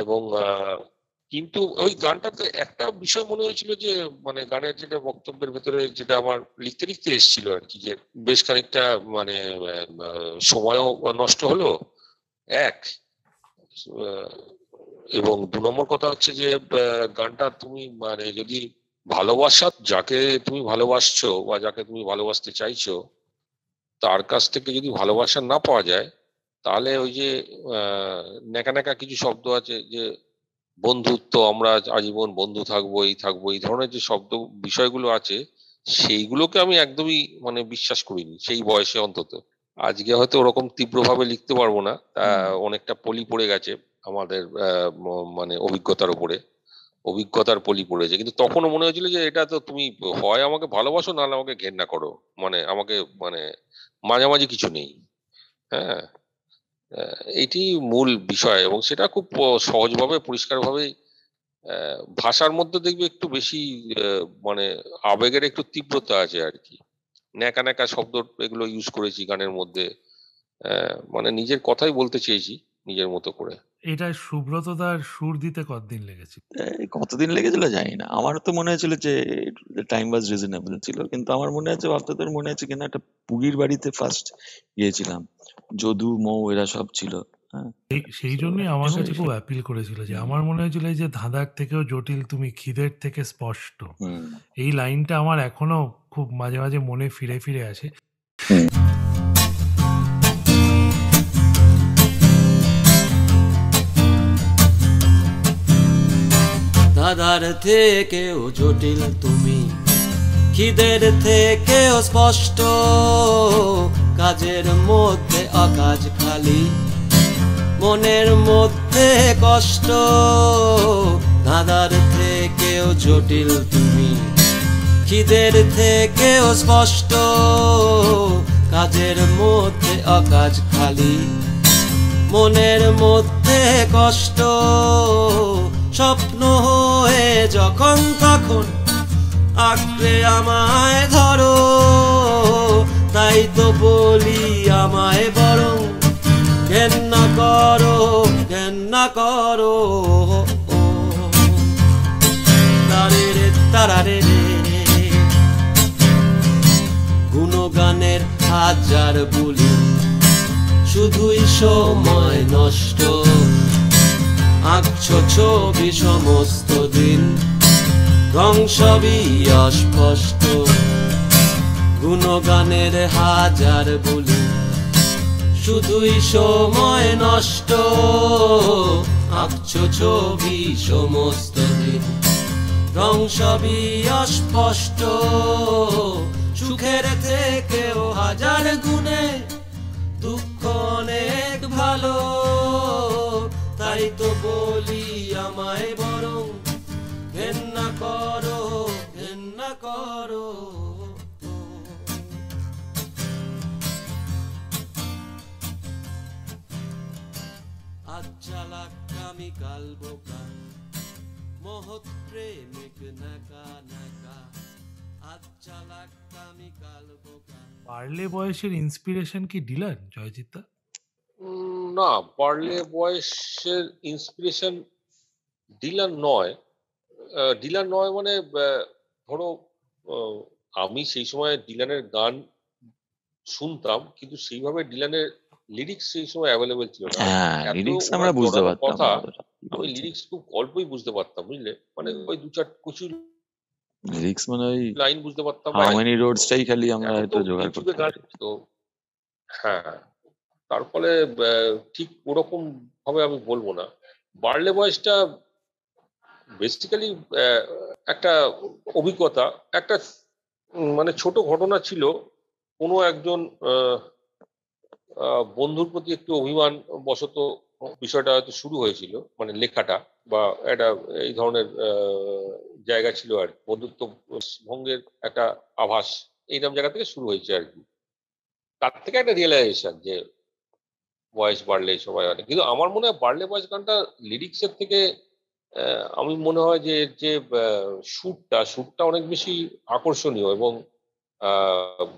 এবং কিন্তু ওই গানটাতে একটা বিষয় মনে হয়েছিল যে, মানে গানের যেটা বক্তব্যের ভেতরে যেটা আমার লিখতে লিখতে এসেছিল আর কি, যে বেশ খানিকটা মানে সময়ও নষ্ট হলো এক, এবং 2 নম্বর কথা হচ্ছে যে গানটা তুমি মানে যদি ভালোবাসা, যাকে তুমি ভালোবাসছো বা যাকে তুমি ভালোবাসতে চাইছো, তার কাছ থেকে যদি ভালোবাসা না পাওয়া যায়, তাহলে ওই যে ন্যাকা ন্যাকা কিছু শব্দ আছে যে বন্ধুত্ব, আমরা আজীবন বন্ধু থাকবো, এই ধরনের যে শব্দ বিষয়গুলো আছে, সেইগুলোকে আমি একদমই মানে বিশ্বাস করিনি সেই বয়সে অন্তত। আজকে হয়তো ওরকম তীব্রভাবে লিখতে পারবো না, অনেকটা পলি পড়ে গেছে আমাদের মানে অভিজ্ঞতার পলি পড়েছে। কিন্তু তখনও মনে হয়েছিল যে এটা তো তুমি হয় আমাকে ভালোবাসো, নাহলে আমাকে ঘেন্না করো, মানে আমাকে মানে মাঝামাঝি কিছু নেই। হ্যাঁ, এইটি মূল বিষয়। এবং সেটা খুব সহজভাবে, পরিষ্কারভাবে ভাষার মধ্যে দেখবে একটু বেশি মানে আবেগের একটু তীব্রতা আছে আর কি। ন্যাকা ন্যাকা শব্দ এগুলো ইউজ করেছি গানের মধ্যে, মানে নিজের কথাই বলতে চেয়েছি নিজের মতো করে। এটা সুব্রতদার সুর দিতে কতদিন লেগেছিল? কতদিন লেগেছিল জানি না, আমার তো মনে হয়েছিল যে টাইম ওয়াজ রিজনেবল ছিল। কিন্তু আমার মনে আছে, তোর মনে আছে কিনা, একটা পুরীর বাড়িতে ফার্স্ট গিয়েছিলাম, যদু, মৌ এরা সব ছিল। সেই জন্যই আমার কাছে খুব অ্যাপিল করেছিল, যে আমার মনে হয়েছিল যে ধাঁধার থেকেও জটিল তুমি খিদের থেকে স্পষ্ট। এই লাইনটা আমার এখনো খুব মাঝে মাঝে মনে ফিরে ফিরে আসে। ধাঁধার থেকেও জটিল তুমি, খিদের থেকেও স্পষ্ট, কাজের মধ্যে অকাজ খালি, মনের মধ্যে কষ্ট। ধাঁধার থেকেও জটিল তুমি, খিদের থেকেও স্পষ্ট, কাজের মধ্যে অকাজ খালি, মনের মধ্যে কষ্ট। স্বপ্ন হয়ে যখন তখন আঁকড়ে আমায় ধরো, তাই তো বলি আমায় বরং ঘেন্না করো, ঘেন্না করো। তারে রে তারারে রে, গুণগানের হাজার বলি, শুধুই সময় নষ্ট। আঁকছো ছবি সমস্ত দিন, রং সবই অস্পষ্ট। গুণগানের হাজার বলি, শুধুই সময় নষ্ট। আঁকছো ছবি সমস্ত দিন, রং সবই অস্পষ্ট। সুখের থেকেও হাজার গুণে দুঃখ অনেক ভালো, তাই তো বলি আমায় বরং ঘেন্না করো, ঘেন্না করো। আজ চালাক আমি কাল বোকা, মহৎ প্রেমিক নাকা নাকা। আজ চালাক আমি কাল বোকা। পারলে বয়সের ইন্সপিরেশন কি ডিলান, জয়জিৎদা? না, পারলে বয়সের ইন্সপিরেশন ডিলান নয়। ডিলান নয় মানে ধরো আমি সেই সময় ডিলানের গান শুনতাম, কিন্তু সেইভাবে ডিলানের লিরিক্স সেই সময় অ্যাভেলেবেল ছিল না। এত লিরিক্স আমরা ওনার বুঝতে জড়ানো পারতাম কথা, না অতটা। আমি লিরিক্স খুব অল্পই বুঝতে পারতাম, বুঝলে, মানে ওই দু চার কিছু লিরিক্স মানে ওই লাইন বুঝতে পারতাম। হাউ মেনি রোডসটাই খালি আমরা এখন হয়তো তো জোগাড় ইউটিউবে করতে গান, পারি। তো হ্যাঁ, তার ফলে ঠিক ওরকম ভাবে আমি বলবো না। বার্লে বয়সটা বেসিক্যালি একটা অভিজ্ঞতা, একটা মানে ছোট ঘটনা ছিল। কোনো একজন বন্ধুর প্রতি একটু অভিমান বশত বিষয়টা হয়তো শুরু হয়েছিল, মানে লেখাটা বা একটা এই ধরনের জায়গা ছিল আর কি। বন্ধুত্ব ভঙ্গের একটা আভাস এইরকম জায়গা থেকে শুরু হয়েছে আর কি। তার থেকে একটা রিয়েলাইজেশন যে বয়স বাড়লে সবাই অনেক, কিন্তু আমার মনে হয় বাড়লে বয়স গানটা লিরিক্সের থেকে আমি মনে হয় যে যে সুরটা অনেক বেশি আকর্ষণীয় এবং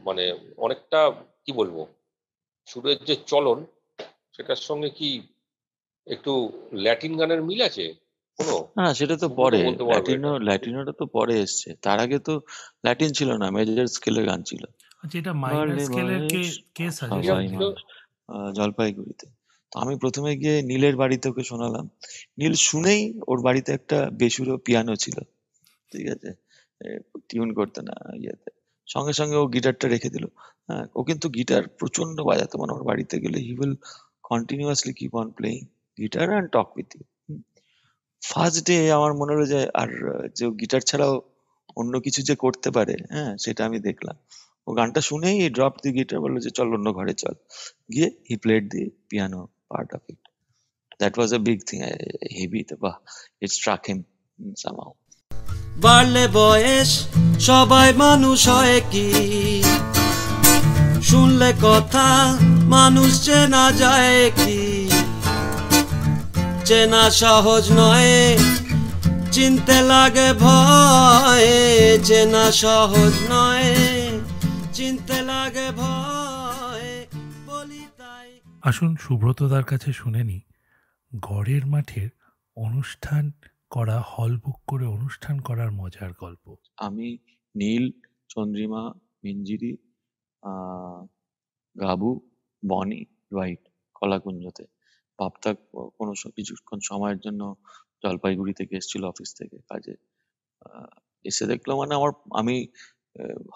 মানে অনেকটা কি বলবো, সুরের যে চলন সেটার সঙ্গে কি একটু ল্যাটিন গানের মিল আছে কোনো? না, সেটা তো সুব্রত পরে, বলতে পারবে এটা। ল্যাটিনোটা তো পরে এসছে। তার আগে তো ল্যাটিন ছিল না, মেজর স্কেলের গান ছিল। আচ্ছা, এটা মাইনর বার্লে স্কেলের কে বয়স কে সবাই সাজেশন ছিল। দিল? মানুষ, জলপাইগুড়িতে। তো আমি প্রথমে গিয়ে নীলের বাড়িতে ওকে শোনালাম। নীল শুনেই, ওর বাড়িতে একটা বেসুরো পিয়ানো ছিল, ঠিক আছে, টিউন করতে না ইয়েতে, সঙ্গে সঙ্গে ও গিটারটা রেখে দিল। হ্যাঁ, ও কিন্তু গিটার প্রচন্ড বাজাতো, মানে ওর বাড়িতে গেলে he will continuously keep on playing guitar and talk with you. First day আমার মনে হলো যে আর যে গিটার ছাড়াও অন্য কিছু যে করতে পারে, হ্যাঁ, সেটা আমি দেখলাম। ও গানটা শুনেই ড্রপ দি গিটার, বললো যে চল অন্য ঘরে চল। গিয়ে he played the piano part of it. That was a big thing, heavy. বাহ, ইট স্ট্রাক হিম সামহাউ। বাড়লে বয়স সবাই মানুষ হয় কি, শুনলে কথা মানুষ চেনা যায় কি, চেনা সহজ নয়, চিনতে লাগে ভয়, চেনা সহজ নয়, চিনতে লাগে ভয়, বলি তাই। আসুন সুব্রতদার কাছে শুনে নি গড়ের মাঠের অনুষ্ঠান করা, হল বুক করে অনুষ্ঠান করার মজার গল্প। আমি, নীল, চন্দ্রিমা, মিঞ্জিরি, গাবু, বনি, হোয়াইট কলাকুঞ্জতে। বাপ্তা কোনো কিছুক্ষণ সময়ের জন্য জলপাইগুড়ি থেকে এসেছিল অফিস থেকে কাজে। এসে দেখলো মানে আমি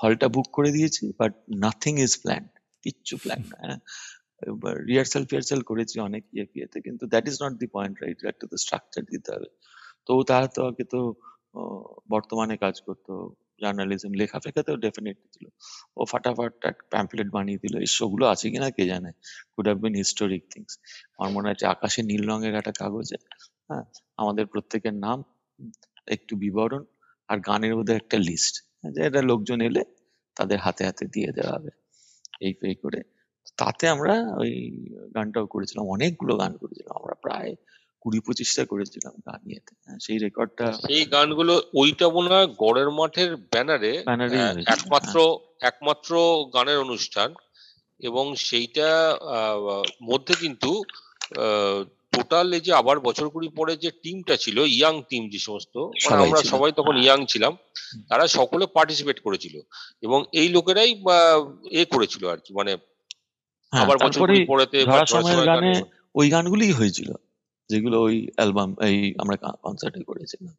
হলটা বুক করে দিয়েছি, বাট নাথিং ইজ প্ল্যান্ড, কিচ্ছু প্ল্যান না। রিহার্সাল ফিয়ার্সাল করেছি অনেক ইয়েতে, কিন্তু that is not the point, right? একটা তো স্ট্রাকচার দিতে হবে। তো তার তো আগে তো বর্তমানে কাজ করতো, জার্নালিজম লেখাফেখাতেও ডেফিনেটলি ছিল। ও ফাটাফাট একটা প্যাম্পলেট বানিয়ে দিল, এই শোগুলো আছে কিনা কে জানে, could have been historic things. আমার মনে আছে আকাশে নীল রঙের একটা কাগজে, হ্যাঁ, আমাদের প্রত্যেকের নাম, একটু বিবরণ আর গানের মধ্যে একটা লিস্ট, যে এটা লোকজন এলে তাদের হাতে হাতে দিয়ে দেওয়া হবে, এই করে। তাতে আমরা ওই গানটাও করেছিলাম, অনেকগুলো গান করেছিলাম আমরা, প্রায় 20-25টা করেছিলাম গান ইয়েতে। সেই রেকর্ডটা সেই গানগুলো ওইটা মনে হয় গড়ের মাঠের ব্যানারে ব্যানারেই হয়েছিল। একমাত্র একমাত্র গানের অনুষ্ঠান, এবং সেইটা মধ্যে কিন্তু টোটাল এই যে আবার বছর কুড়ি পরে যে টিমটা ছিল, ইয়াং টিম যে সমস্ত, মানে সবাই আমরা ছিল। সবাই তখন ইয়াং ছিলাম, তারা সকলে পার্টিসিপেট করেছিল, এবং এই লোকেরাই করেছিল আর কি, মানে হ্যাঁ, আবার বছর তারপরে কুড়ি পরেতে বা ঝরা ঝড়ের সময়ের সময় গানে গানে ওই গানগুলোই হয়েছিল, যেগুলো ওই অ্যালবাম এই আমরা কনসার্টে করেছিলাম,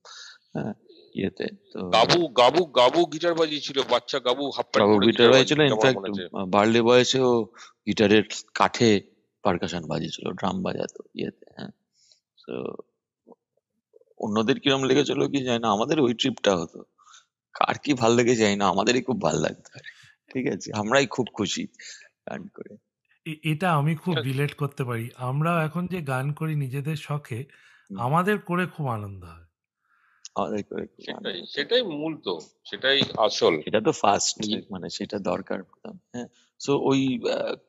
হ্যাঁ, ইয়েতে। তো গাবু গাবু গাবু গিটার বাজিয়েছিল, বাচ্চা গাবু হাফ প্যান্ট বাবু পরে গিটার গিটার বাজিয়েছিল, বাজিয়েছিল আমার ইনফ্যাক্ট মনে আছে। বার্লে বয়সেও গিটারের কাঠে পারকাশন বাজিয়েছিল, ড্রাম বাজাতো ইয়েতে, হ্যাঁ। তো অন্যদের কিরম লেগেছিল কি জানি না, আমাদের ওই ট্রিপটা হতো, কার কি ভাল লেগে যায় না, আমাদেরই খুব ভাল লাগতো, ঠিক আছে, আমরাই খুব খুশি গান করে। এটা আমি খুব রিলেট করতে পারি। আমরাও এখন যে গান করি নিজেদের শখে, হুম। আমাদের করে খুব আনন্দ হয়। আমাদের করে খুব সেটাই আনন্দ। সেটাই মূল, তো সেটাই আসল। এটা তো ফার্স্ট, মানে সেটা দরকার প্রথম, হ্যাঁ। সো ওই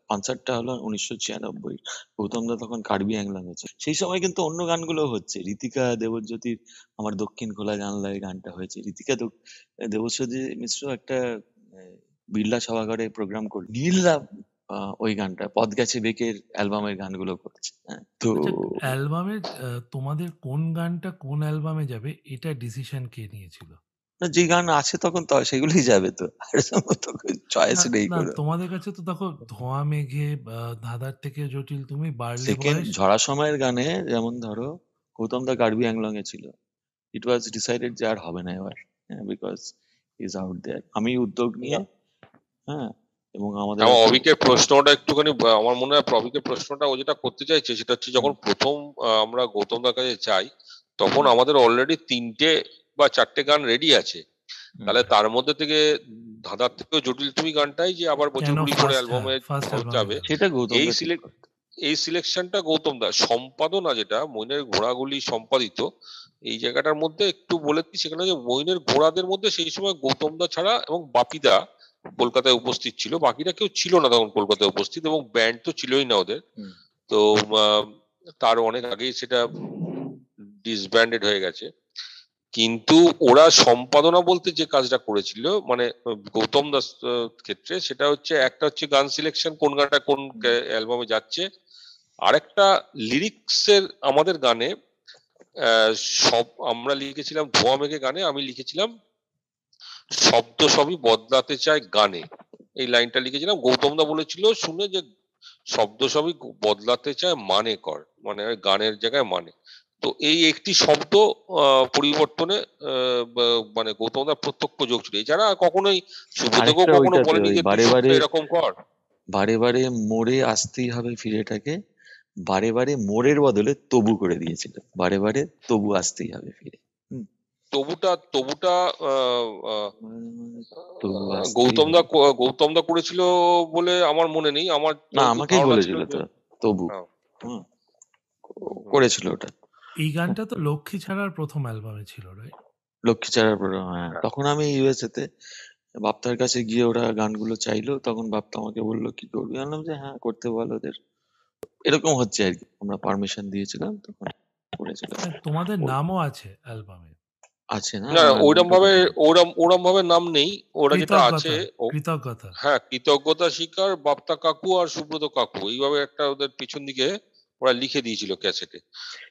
কনসার্টটা হলো 1996, গৌতম দা তখন কার্বি অ্যাংলং হয়েছে। সেই সময় কিন্তু অন্য গানগুলো হচ্ছে, ঋতিকা দেবজ্যোতির আমার দক্ষিণ খোলা জানলায় গানটা হয়েছে, ঋতিকা দেবজ্যোতি মিশ্র একটা বিড়লা সভাঘরে প্রোগ্রাম করে, নীলদা ওই গানটা পথ গেছে বেকের অ্যালবামের গানগুলো করছে, হ্যাঁ। তো আচ্ছা, অ্যালবামের তোমাদের কোন গানটা কোন অ্যালবামে যাবে এটা ডিসিশন কে নিয়েছিল? না, যে গান আছে তখন তো সেগুলোই যাবে, তো আর চয়েস না নেই না, কোনো। তোমাদের কাছে তো দেখো ধোঁয়া মেঘে, ধাঁধার থেকে জটিল তুমি, বাড়লে সেকেন্ড বয়স। ঝরা সময়ের গানে যেমন ধরো গৌতম দা কার্বি অ্যাংলং এ ছিল, ইট ওয়াজ ডিসাইডেড যে আর হবে না এবার, হ্যাঁ, বিকজ ইজ আউট দেয়ার। আমি উদ্যোগ নিয়ে, হ্যাঁ, এবং আমাদের আমার অভিকের প্রশ্নটা একটুখানি, আমার মনে হয় অভিকের প্রশ্নটা ও যেটা করতে চাইছে সেটা হচ্ছে, যখন প্রথম আমরা গৌতম দার কাছে যাই, তখন আমাদের অলরেডি 3টে বা 4টে গান রেডি আছে, তাহলে তার মধ্যে থেকে ধাঁধার থেকেও জটিল তুমি গানটাই যে আবার বছর কুড়ি পরে অ্যালবামে যাবে, সেটা গৌতম এই দা ঠিক করতো। এই সিলেকশনটা গৌতম দা। সম্পাদনা যেটা মইনের ঘোড়াগুলি সম্পাদিত, এই জায়গাটার মধ্যে একটু বলে দিই, সেখানে যে মইনের ঘোড়াদের মধ্যে সেই সময় গৌতম দা ছাড়া এবং বাপিদা কলকাতায় উপস্থিত ছিল, বাকিরা কেউ ছিল না তখন কলকাতায় উপস্থিত, এবং ব্যান্ড তো ছিলই না ওদের। তো তার অনেক আগেই সেটা ডিসব্যান্ডেড হয়ে গেছে, কিন্তু ওরা সম্পাদনা বলতে যে কাজটা করেছিল, মানে গৌতম দাস ক্ষেত্রে, সেটা হচ্ছে একটা হচ্ছে গান সিলেকশন, কোন গানটা কোন অ্যালবামে যাচ্ছে, আরেকটা লিরিক্সের আমাদের গানে সব আমরা লিখেছিলাম ধোঁয়া মেঘে গানে, আমি লিখেছিলাম শব্দ সবই বদলাতে চায় গানে, এই লাইনটা লিখেছিলাম। গৌতম দা বলেছিল শুনে যে শব্দ সবই বদলাতে চায় মানে কর, মানে গানের জায়গায় মানে। তো এই একটি শব্দ পরিবর্তনে মানে গৌতম দার প্রত্যক্ষ যোগ ছিল, এছাড়া কখনোই সুব্রতকেও কখনো বলেনি যে তুই শব্দটা এরকম কর। বারে বারে মোড়ে আসতেই হবে ফিরেটাকে, বারে বারে মোড়ের বদলে তবু করে দিয়েছিল, বারে বারে তবু আসতেই হবে ফিরে। তবুটা গৌতম দা করেছিল বলে আমার মনে নেই, আমার না, আমাকেই বলেছিল তো তবু করেছিল ওটা। এই গানটা তো লক্ষ্মী ছাড়ার প্রথম অ্যালবামে ছিল, রাইট? লক্ষ্মী ছাড়ার প্রোগ্রাম, হ্যাঁ। তখন আমি ইউএসএ তে বাপ্তার কাছে গিয়ে ওরা গানগুলো চাইলো, তখন বাপ্তা আমাকে বললো কি করবি, জানলাম যে হ্যাঁ করতে বল ওদের, এরকম হচ্ছে আর কি। আমরা পারমিশন দিয়েছিলাম, তখন করেছিলাম। তোমাদের নামও আছে অ্যালবামে? আছে না, ওরম ভাবে নাম নেই, ওরা যেটা আছে কৃতজ্ঞতা, হ্যাঁ, কৃতজ্ঞতা স্বীকার, বাপ্তা কাকু আর সুব্রত কাকু, এইভাবে একটা ওদের পিছন দিকে ওরা লিখে দিয়েছিল ক্যাসেটে,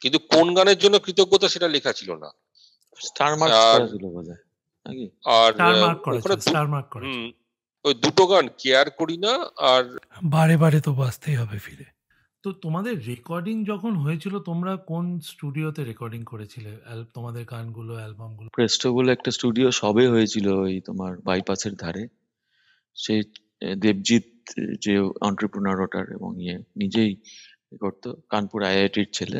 কিন্তু কোন গানের জন্য কৃতজ্ঞতা সেটা লেখা ছিল না। স্টার মার্ক করা ছিল বোধহয় নাকি? আর স্টার মার্ক করা, ওই দুটো গান কেয়ার করি না আর বারে বারে তো বাঁচতেই হবে ফিরে। তো তোমাদের রেকর্ডিং যখন হয়েছিল, তোমরা কোন স্টুডিওতে রেকর্ডিং করেছিলে তোমাদের গানগুলো, অ্যালবামগুলো? প্রেস্টো বলে একটা স্টুডিও সবে হয়েছিল ওই তোমার বাইপাসের ধারে, সেই দেবজিৎ যে এন্টারপ্রেনার ওটার, এবং নিজেই করতো, কানপুর আইআইটির ছেলে,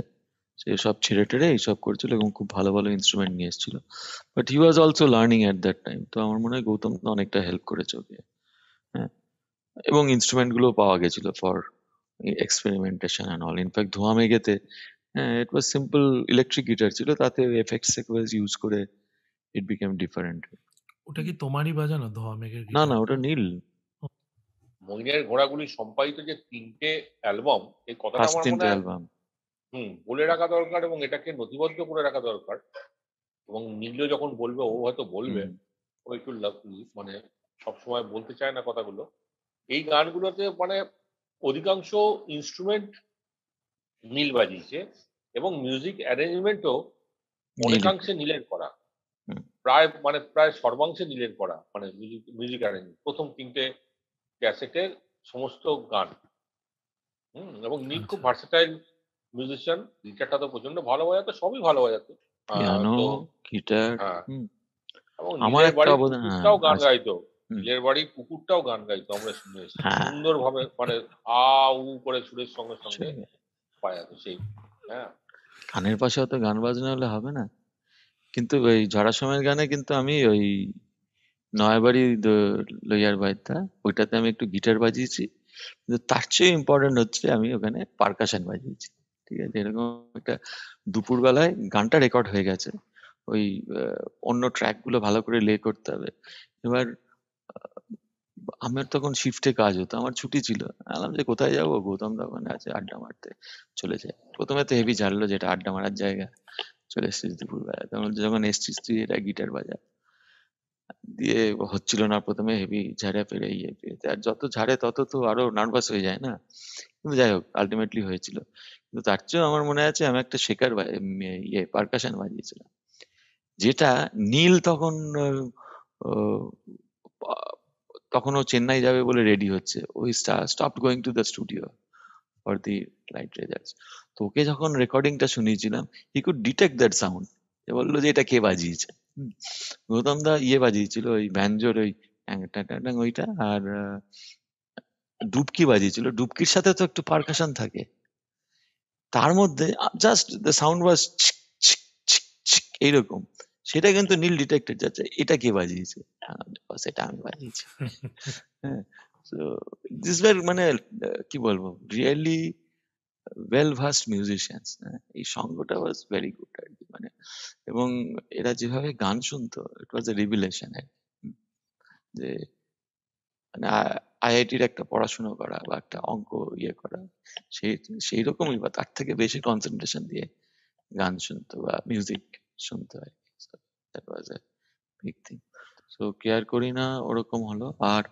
সে সব ছেড়ে টেড়ে এইসব করছিল এবং খুব ভালো ভালো ইনস্ট্রুমেন্ট নিয়ে এসেছিল। But he was also learning at that time. তো আমার মনে হয় গৌতম দা অনেকটা হেল্প করেছে ওকে। হ্যাঁ, এবং ইনস্ট্রুমেন্ট গুলো পাওয়া গেছিল for experimentation and all. In fact ধোঁয়া মেঘেতে হ্যাঁ ইট ওয়াজ সিম্পল ইলেকট্রিক গিটার ছিল, তাতে এফেক্টস সিকোয়েন্স ইউজ করে ইট বিকেম ডিফারেন্ট। ওটা কি তোমারই বাজানো ধোয়া মেঘের না গিটার? না, ওটা নীল। মহিনের ঘোড়াগুলি সম্পাদিত যে 3টে অ্যালবাম, এই কথাটা ফার্স্ট আমার মনে 3টে হয় অ্যালবাম। বলে রাখা দরকার এবং এটাকে নথিবদ্ধ করে রাখা দরকার। এবং নীলও যখন বলবে, ও হয়তো বলবে, ও একটু মানে সবসময় বলতে চায় না কথাগুলো। এই গানগুলোতে মানে অধিকাংশ ইনস্ট্রুমেন্ট নীল বাজিয়েছে এবং মিউজিক অ্যারেঞ্জমেন্টও অনেকাংশে নীলের করা, প্রায় সর্বাংশে নীলের করা, মানে মিউজিক অ্যারেঞ্জমেন্ট প্রথম 3টে ক্যাসেটের সমস্ত গান। এবং নীল খুব ভার্সেটাইল মিউজিশিয়ান। গিটারটা তো প্রচন্ড ভালো বাজাতো, সবই ভালো বাজাতো। Piano, guitar. হ্যাঁ, এবং আমার নীলের একটা বাড়ির অবদান কুকুরটাও গান আছে। গাইতো। নীলের বাড়ির কুকুরটাও গান গাইতো, আমরা শুনে এসেছি হ্যাঁ। সুন্দর ভাবে, মানে আ উ করে সুরের সঙ্গে সঙ্গে বাজাতো সেই। হ্যাঁ, গানের পাশে অত গান বাজনা হলে হবে না। কিন্তু ওই ঝড়ার সময়ের গানে কিন্তু আমি ওই নয়াবাড়ি লইয়ার বাইতা ওইটাতে আমি একটু গিটার বাজিয়েছি, কিন্তু তার চেয়ে ইম্পর্টেন্ট হচ্ছে আমি ওখানে পারকাশন বাজিয়েছি। ঠিক আছে, এরকম একটা দুপুরবেলায় গানটা রেকর্ড হয়ে গেছে, ওই অন্য ট্র্যাক গুলো ভালো করে লে করতে হবে। এবার আমার তখন শিফটে কাজ হতো, আমার ছুটি ছিল, বললাম যে কোথায় যাবো, গৌতম দা ওখানে আছে, আড্ডা মারতে চলে যায়। প্রথমে তো হেভি ঝাড়লো যেটা আড্ডা মারার জায়গা, চলে এসেছিস দুপুরবেলা। তখন যখন এসছিস তুই এটা গিটার বাজা, দিয়ে হচ্ছিল না প্রথমে, হেভি ঝাড়ে ফেরে আর যত ঝাড়ে তত তো আরো নার্ভাস হয়ে যায় না। কিন্তু যাই হোক আলটিমেটলি হয়েছিল। কিন্তু তার চেয়েও আমার মনে আছে আমি একটা শেখার পারকাশন বাজিয়েছিলাম, যেটা নীল তখন তখন ও চেন্নাই যাবে বলে রেডি হচ্ছে, ওই stop going to the studio for the light results. তো ওকে যখন রেকর্ডিংটা শুনিয়েছিলাম, he could detect that sound. বললো যে এটা কে বাজিয়েছে। গৌতম দা বাজিয়েছিল ওই ব্যাঞ্জোর ওই ওইটা, আর ডুবকি বাজিয়েছিল। ডুবকির সাথে তো একটু পারকাশন থাকে, তার মধ্যে জাস্ট দ্য সাউন্ড ওয়াজ এইরকম। সেটা কিন্তু নীল ডিটেক্টেড যাচ্ছে, এটা কে বাজিয়েছে, সেটা আমি বাজিয়েছি। হ্যাঁ, তো দিস ওয়ার মানে কি বলবো, রিয়েলি ওয়েল ভার্সড মিউজিশিয়ানস। এই সঙ্গটা ওয়াজ ভেরি গুড আর কি, মানে এবং এরা যেভাবে গান শুনতো, ইট ওয়াজ এ রিভিলেশন। যে মানে আইআইটির একটা পড়াশোনা করা বা একটা অঙ্ক করা, সেই রকমই বা তার থেকে বেশি কনসেন্ট্রেশন দিয়ে গান শুনতো বা মিউজিক শুনতো আর কি। That was a big thing. So care করি না ওরকম হলো। আর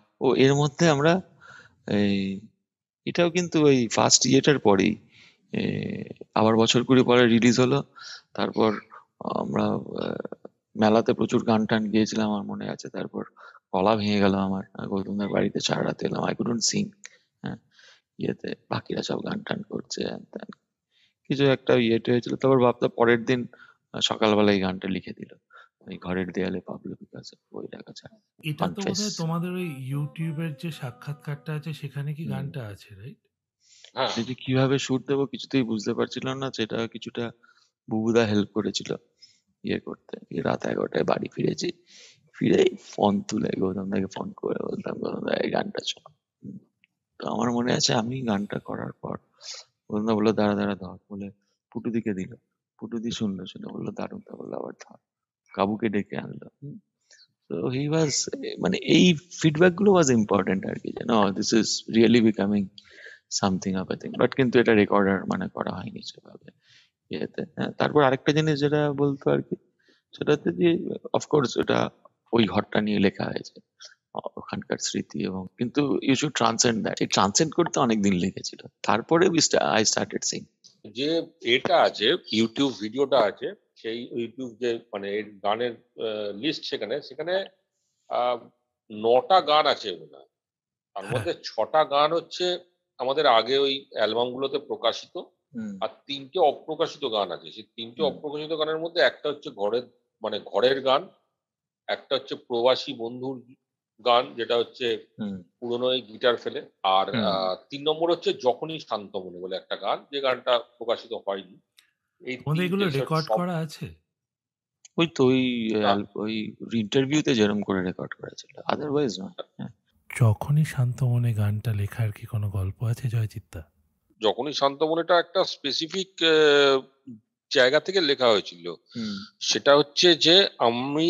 এর মধ্যে আমরা এই এটাও কিন্তু ওই ফার্স্ট ইয়েটার পরেই আবার বছর কুড়ি পরে রিলিজ হলো। তারপর আমরা মেলাতে প্রচুর গান টান গিয়েছিলাম আমার মনে আছে। তারপর গলা ভেঙে গেল আমার, গৌতমদার বাড়িতে সারা রাত এলাম, আই কুডন্ট সিং। হ্যাঁ, বাকিরা সব গান টান করছে, কিছু একটা হয়েছিল। তারপর ভাবতাম পরের দিন সকালবেলা এই গানটা লিখে দিল, ওই ঘরের দেয়ালে পাবলো বিকাশে বই রাখা ছাড়া। এটা তো বোধহয় তোমাদের ওই ইউটিউবের যে সাক্ষাৎকারটা আছে সেখানে কি গানটা আছে, রাইট? যে কিভাবে শুট দেবো কিছুতেই বুঝতে পারছিলাম না, সেটা কিছুটা বুবুদা হেল্প করেছিল করতে। রাত 11টায় বাড়ি ফিরেছি, ফিরেই ফোন তুলে গৌতমদাকে ফোন করে বলতাম, গৌতমদা এই গানটা শোনো। তো আমার মনে আছে আমি গানটা করার পর গৌতমদা বললো দাঁড়া দাঁড়া ধর, বলে পুটুদিকে দিল। পুটুদি শুনলো, শুনে বললো দারুণ। তা বললো আবার ধর, কাবুকে ডেকে আনলো। তো হি ওয়াজ, মানে এই ফিডব্যাক গুলো ওয়াজ ইম্পর্টেন্ট আর কি, যে no this is really becoming something of a thing. But কিন্তু এটা রেকর্ডার মানে করা হয়নি সেভাবে ইয়েতে। তারপর আরেকটা জিনিস যেটা বলতো আর কি, সেটাতে যে অফকোর্স ওটা ওই ঘরটা নিয়ে লেখা হয়েছে, ওখানকার স্মৃতি, এবং কিন্তু ইউ শুড ট্রান্সেন্ড দ্যাট। এই ট্রান্সেন্ড করতে অনেকদিন লেগেছিল, তারপরে আই স্টার্টেড সিং। যে এটা আছে ইউটিউব ভিডিওটা আছে, সেই ইউটিউব যে মানে গানের লিস্ট, সেখানে 9টা গান আছে মনে হয়। তার মধ্যে 6টা গান হচ্ছে আমাদের আগে ওই অ্যালবাম গুলোতে প্রকাশিত, আর 3টে অপ্রকাশিত গান আছে। সেই 3টে অপ্রকাশিত গানের মধ্যে একটা হচ্ছে ঘরের গান, একটা হচ্ছে প্রবাসী বন্ধুর গান যেটা হচ্ছে পুরনো গিটার ফেলে, আর 3 নম্বর হচ্ছে যখনই শান্ত মনে বলে একটা গান, যে গানটা প্রকাশিত হয়নি। এই তোমাদের এগুলো তিনটে রেকর্ড সব করা আছে? ওই তো ওই না, ওই ইন্টারভিউতে যেরকম করে রেকর্ড করেছিল, আদারওয়াইজ নয়। হ্যাঁ। যখনই শান্ত মনে গানটা লেখার কি কোনো গল্প আছে জয়চিত্তা? যখনই শান্তমনেটা একটা স্পেসিফিক জায়গা থেকে লেখা হয়েছিল। হুম। সেটা হচ্ছে যে আমি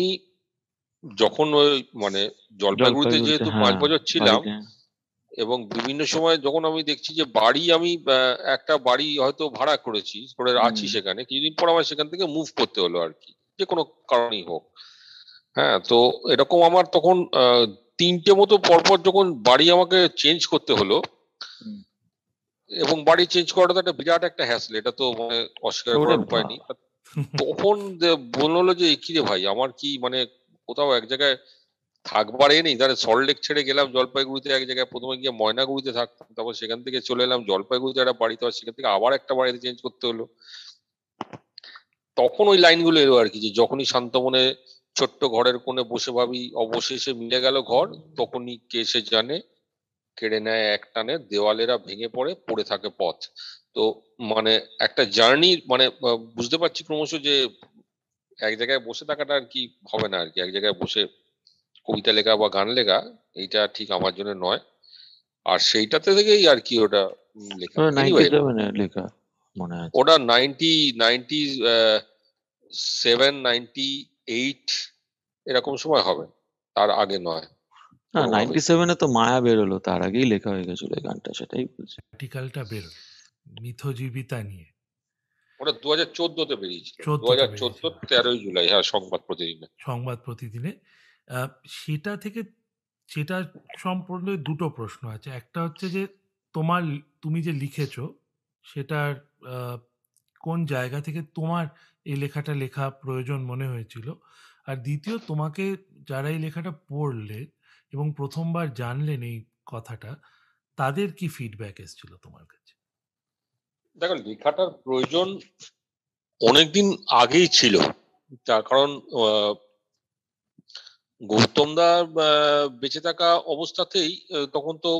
যখন ওই মানে জলপাইগুড়িতে যেহেতু 5 হ্যাঁ, বছর ছিলাম, বাড়িতে। এবং বিভিন্ন সময় যখন আমি দেখছি যে বাড়ি আমি একটা বাড়ি হয়তো ভাড়া করেছি, করে আছি হুম। সেখানে, কিছুদিন পর আমার সেখান থেকে মুভ করতে হলো আর কি, যে কোনো কারণেই হোক। হ্যাঁ, তো এরকম আমার তখন 3টে মতো পরপর যখন বাড়ি আমাকে চেঞ্জ করতে হলো, হুম। এবং বাড়ি চেঞ্জ করাটা তো একটা বিরাট একটা হ্যাসেল, এটা তো মানে অস্বীকার ওরে করার উপায় নেই। বাবা! তখন বললো যে কি রে ভাই, আমার কি মানে কোথাও এক জায়গায় থাকবার নেই, তাহলে সল্টলেক ছেড়ে গেলাম জলপাইগুড়িতে এক জায়গায়, প্রথমে গিয়ে ময়নাগুড়িতে থাকতাম, তারপর সেখান থেকে চলে এলাম জলপাইগুড়িতে একটা বাড়িতে, সেখান থেকে আবার একটা বাড়িতে চেঞ্জ করতে হলো। তখন ওই লাইনগুলো এলো আর কি, যে যখনই শান্তমনে ছোট্ট ঘরের কোণে বসে ভাবি অবশেষে মিলে গেল ঘর, তখনই কে সে জানে কেড়ে নেয় এক টানে, দেওয়ালেরা ভেঙে পড়ে থাকে পথ। তো মানে একটা জার্নি, মানে বুঝতে পারছি ক্রমশ যে এক জায়গায় বসে থাকাটা আর কি হবে না আর কি, এক জায়গায় বসে কবিতা লেখা বা গান লেখা, এইটা ঠিক আমার জন্য নয়। আর সেইটাতে থেকেই আর কি ওটা লেখা। এনিওয়ে, 97 এর লেখা মনে আছে। ওটা 97-98 এরকম সময় হবে, তার আগে নয় না, কোনোভাবেই। 97 তো মায়া বেরোলো, তার আগেই লেখা হয়ে গেছিল এই গানটা, সেটাই বলছি। আর্টিকেলটা বেরোয় মিথজীবিতা নিয়ে, ওটা 2014-তে বেরিয়েছিল, 14তে বেরিয়েছিল 2014 13ই জুলাই, হ্যাঁ, সংবাদ প্রতিদিনে। সংবাদ প্রতিদিনে। সেটা থেকে সেটা সম্পর্কে দুটো প্রশ্ন আছে। একটা হচ্ছে যে তুমি যে লিখেছো সেটার আহ, কোন জায়গা থেকে তোমার এই লেখাটা লেখা প্রয়োজন মনে হয়েছিল, আর দ্বিতীয়, তোমাকে যারা এই লেখাটা পড়লে এবং প্রথমবার জানলেন এই কথাটা, তাদের কি ফিডব্যাক এসেছিল তোমার কাছে? দেখো, লেখাটার প্রয়োজন অনেকদিন আগেই ছিল, তার কারণ গৌতম দা বেঁচে থাকা অবস্থাতেই তখন তো